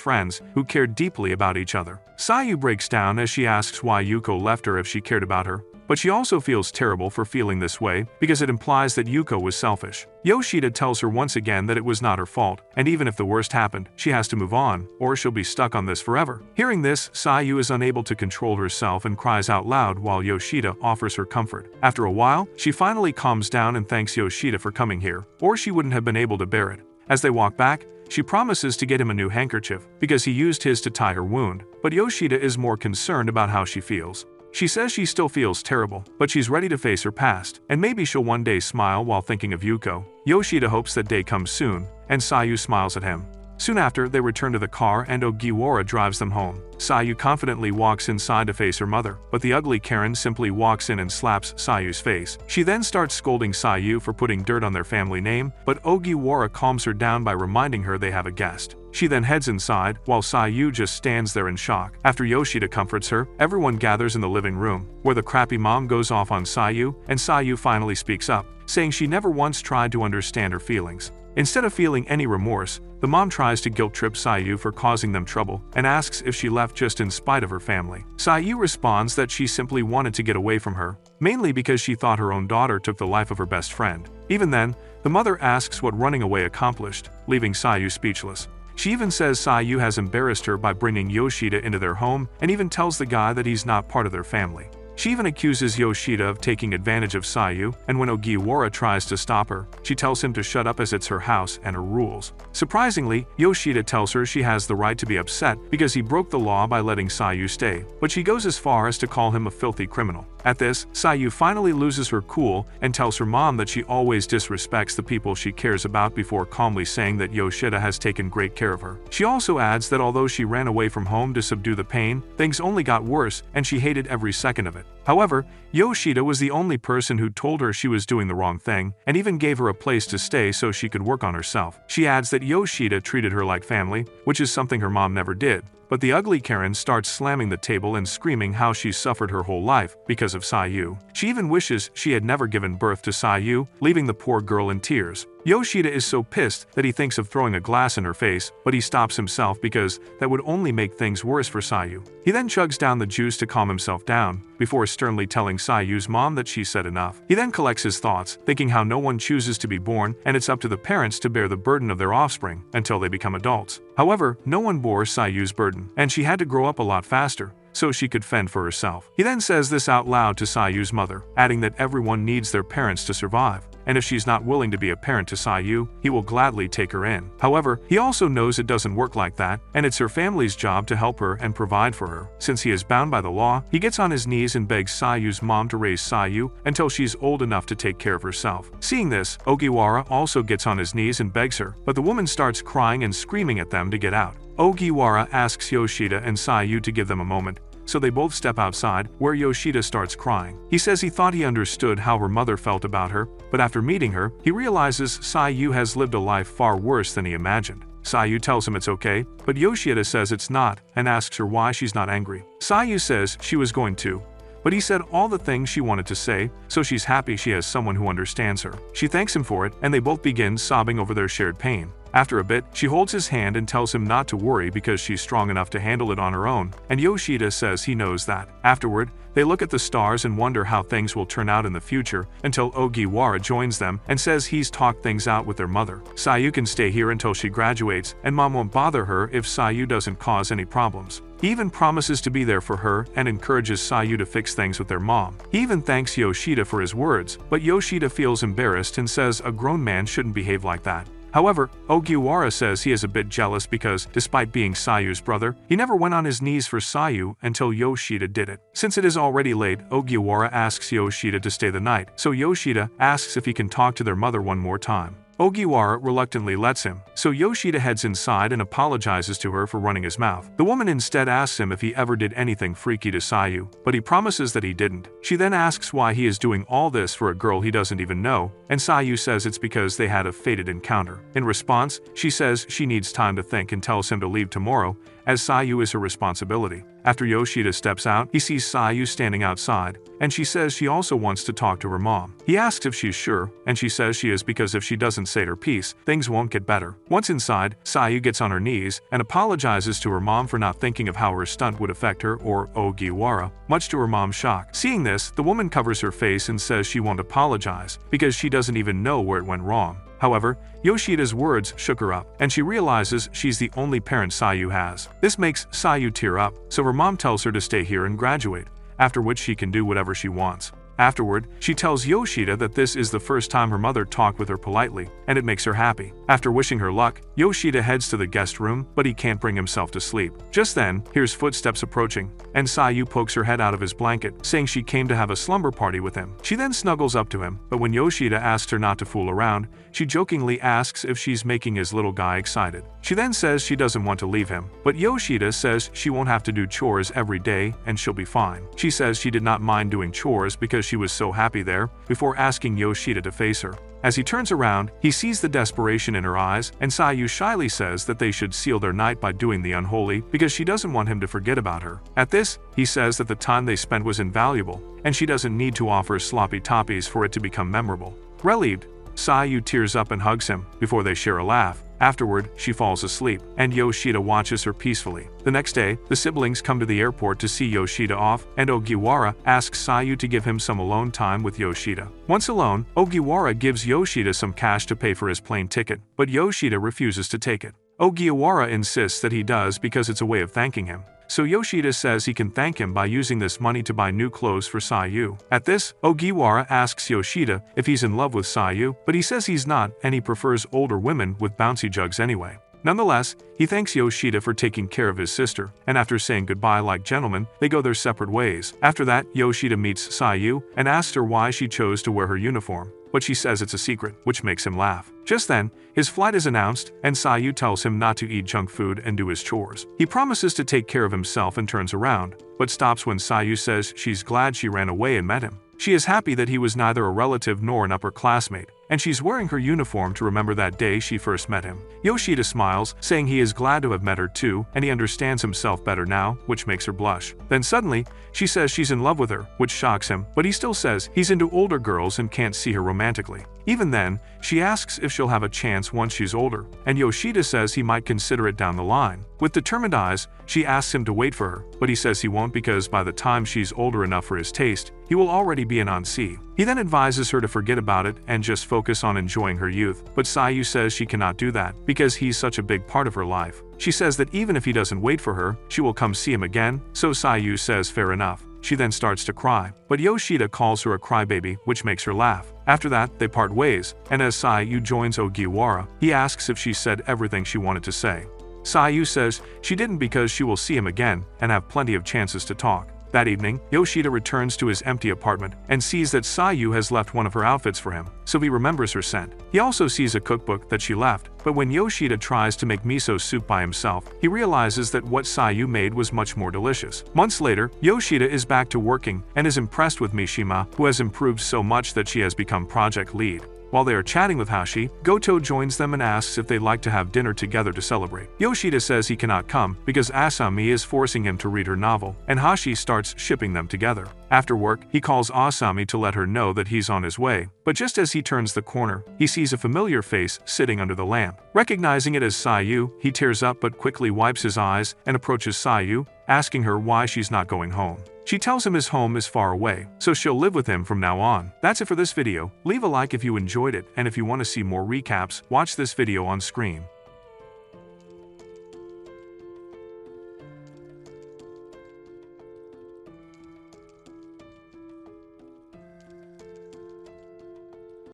friends who cared deeply about each other. Sayu breaks down as she asks why Yuko left her if she cared about her, but she also feels terrible for feeling this way because it implies that Yuko was selfish. Yoshida tells her once again that it was not her fault, and even if the worst happened, she has to move on, or she'll be stuck on this forever. Hearing this, Sayu is unable to control herself and cries out loud while Yoshida offers her comfort. After a while, she finally calms down and thanks Yoshida for coming here, or she wouldn't have been able to bear it. As they walk back, she promises to get him a new handkerchief because he used his to tie her wound, but Yoshida is more concerned about how she feels. She says she still feels terrible, but she's ready to face her past, and maybe she'll one day smile while thinking of Yuko. Yoshida hopes that day comes soon, and Sayu smiles at him. Soon after, they return to the car and Ogiwara drives them home. Sayu confidently walks inside to face her mother, but the ugly Karen simply walks in and slaps Sayu's face. She then starts scolding Sayu for putting dirt on their family name, but Ogiwara calms her down by reminding her they have a guest. She then heads inside, while Sayu just stands there in shock. After Yoshida comforts her, everyone gathers in the living room, where the crappy mom goes off on Sayu, and Sayu finally speaks up, saying she never once tried to understand her feelings. Instead of feeling any remorse, the mom tries to guilt-trip Sayu for causing them trouble and asks if she left just in spite of her family. Sayu responds that she simply wanted to get away from her, mainly because she thought her own daughter took the life of her best friend. Even then, the mother asks what running away accomplished, leaving Sayu speechless. She even says Sayu has embarrassed her by bringing Yoshida into their home and even tells the guy that he's not part of their family. She even accuses Yoshida of taking advantage of Sayu, and when Ogiwara tries to stop her, she tells him to shut up as it's her house and her rules. Surprisingly, Yoshida tells her she has the right to be upset because he broke the law by letting Sayu stay, but she goes as far as to call him a filthy criminal. At this, Sayu finally loses her cool and tells her mom that she always disrespects the people she cares about before calmly saying that Yoshida has taken great care of her. She also adds that although she ran away from home to subdue the pain, things only got worse and she hated every second of it. However, Yoshida was the only person who told her she was doing the wrong thing and even gave her a place to stay so she could work on herself. She adds that Yoshida treated her like family, which is something her mom never did. But the ugly Karen starts slamming the table and screaming how she's suffered her whole life because of Sayu. She even wishes she had never given birth to Sayu, leaving the poor girl in tears. Yoshida is so pissed that he thinks of throwing a glass in her face, but he stops himself because that would only make things worse for Sayu. He then chugs down the juice to calm himself down, before sternly telling Sayu's mom that she said enough. He then collects his thoughts, thinking how no one chooses to be born and it's up to the parents to bear the burden of their offspring until they become adults. However, no one bore Sayu's burden, and she had to grow up a lot faster so she could fend for herself. He then says this out loud to Sayu's mother, adding that everyone needs their parents to survive, and if she's not willing to be a parent to Sayu, he will gladly take her in. However, he also knows it doesn't work like that, and it's her family's job to help her and provide for her. Since he is bound by the law, he gets on his knees and begs Sayu's mom to raise Sayu until she's old enough to take care of herself. Seeing this, Ogiwara also gets on his knees and begs her, but the woman starts crying and screaming at them to get out. Ogiwara asks Yoshida and Sayu to give them a moment, so they both step outside, where Yoshida starts crying. He says he thought he understood how her mother felt about her, but after meeting her, he realizes Sayu has lived a life far worse than he imagined. Sayu tells him it's okay, but Yoshida says it's not and asks her why she's not angry. Sayu says she was going to, but he said all the things she wanted to say, so she's happy she has someone who understands her. She thanks him for it, and they both begin sobbing over their shared pain. After a bit, she holds his hand and tells him not to worry because she's strong enough to handle it on her own, and Yoshida says he knows that. Afterward, they look at the stars and wonder how things will turn out in the future, until Ogiwara joins them and says he's talked things out with their mother. Sayu can stay here until she graduates, and mom won't bother her if Sayu doesn't cause any problems. He even promises to be there for her and encourages Sayu to fix things with their mom. He even thanks Yoshida for his words, but Yoshida feels embarrassed and says a grown man shouldn't behave like that. However, Ogiwara says he is a bit jealous because, despite being Sayu's brother, he never went on his knees for Sayu until Yoshida did it. Since it is already late, Ogiwara asks Yoshida to stay the night, so Yoshida asks if he can talk to their mother one more time. Ogiwara reluctantly lets him, so Yoshida heads inside and apologizes to her for running his mouth. The woman instead asks him if he ever did anything freaky to Sayu, but he promises that he didn't. She then asks why he is doing all this for a girl he doesn't even know, and Sayu says it's because they had a fated encounter. In response, she says she needs time to think and tells him to leave tomorrow, as Sayu is her responsibility. After Yoshida steps out, he sees Sayu standing outside, and she says she also wants to talk to her mom. He asks if she's sure, and she says she is because if she doesn't say her piece, things won't get better. Once inside, Sayu gets on her knees and apologizes to her mom for not thinking of how her stunt would affect her or Ogiwara, much to her mom's shock. Seeing this, the woman covers her face and says she won't apologize because she doesn't even know where it went wrong. However, Yoshida's words shook her up, and she realizes she's the only parent Sayu has. This makes Sayu tear up, so her mom tells her to stay here and graduate, after which she can do whatever she wants. Afterward, she tells Yoshida that this is the first time her mother talked with her politely, and it makes her happy. After wishing her luck, Yoshida heads to the guest room, but he can't bring himself to sleep. Just then, hears footsteps approaching, and Sayu pokes her head out of his blanket, saying she came to have a slumber party with him. She then snuggles up to him, but when Yoshida asks her not to fool around, she jokingly asks if she's making his little guy excited. She then says she doesn't want to leave him, but Yoshida says she won't have to do chores every day and she'll be fine. She says she did not mind doing chores because she was so happy there, before asking Yoshida to face her. As he turns around, he sees the desperation in her eyes, and Sayu shyly says that they should seal their night by doing the unholy because she doesn't want him to forget about her. At this, he says that the time they spent was invaluable, and she doesn't need to offer sloppy toppies for it to become memorable. Relieved, Sayu tears up and hugs him, before they share a laugh. Afterward, she falls asleep, and Yoshida watches her peacefully. The next day, the siblings come to the airport to see Yoshida off, and Ogiwara asks Sayu to give him some alone time with Yoshida. Once alone, Ogiwara gives Yoshida some cash to pay for his plane ticket, but Yoshida refuses to take it. Ogiwara insists that he does because it's a way of thanking him. So Yoshida says he can thank him by using this money to buy new clothes for Sayu. At this, Ogiwara asks Yoshida if he's in love with Sayu, but he says he's not and he prefers older women with bouncy jugs anyway. Nonetheless, he thanks Yoshida for taking care of his sister, and after saying goodbye like gentlemen, they go their separate ways. After that, Yoshida meets Sayu and asks her why she chose to wear her uniform, but she says it's a secret, which makes him laugh. Just then, his flight is announced, and Sayu tells him not to eat junk food and do his chores. He promises to take care of himself and turns around, but stops when Sayu says she's glad she ran away and met him. She is happy that he was neither a relative nor an upperclassmate, and she's wearing her uniform to remember that day she first met him. Yoshida smiles, saying he is glad to have met her too, and he understands himself better now, which makes her blush. Then suddenly, she says she's in love with her, which shocks him, but he still says he's into older girls and can't see her romantically. Even then, she asks if she'll have a chance once she's older, and Yoshida says he might consider it down the line. With determined eyes, she asks him to wait for her, but he says he won't because by the time she's older enough for his taste, he will already be an auntie. He then advises her to forget about it and just focus on enjoying her youth, but Sayu says she cannot do that because he's such a big part of her life. She says that even if he doesn't wait for her, she will come see him again, so Sayu says fair enough. She then starts to cry, but Yoshida calls her a crybaby, which makes her laugh. After that, they part ways, and as Sayu joins Ogiwara, he asks if she said everything she wanted to say. Sayu says she didn't because she will see him again and have plenty of chances to talk. That evening, Yoshida returns to his empty apartment and sees that Sayu has left one of her outfits for him, so he remembers her scent. He also sees a cookbook that she left, but when Yoshida tries to make miso soup by himself, he realizes that what Sayu made was much more delicious. Months later, Yoshida is back to working and is impressed with Mishima, who has improved so much that she has become project lead. While they are chatting with Hashi, Goto joins them and asks if they'd like to have dinner together to celebrate. Yoshida says he cannot come because Asami is forcing him to read her novel, and Hashi starts shipping them together. After work, he calls Asami to let her know that he's on his way, but just as he turns the corner, he sees a familiar face sitting under the lamp. Recognizing it as Sayu, he tears up but quickly wipes his eyes and approaches Sayu, asking her why she's not going home. She tells him his home is far away, so she'll live with him from now on. That's it for this video. Leave a like if you enjoyed it, and if you want to see more recaps, watch this video on screen.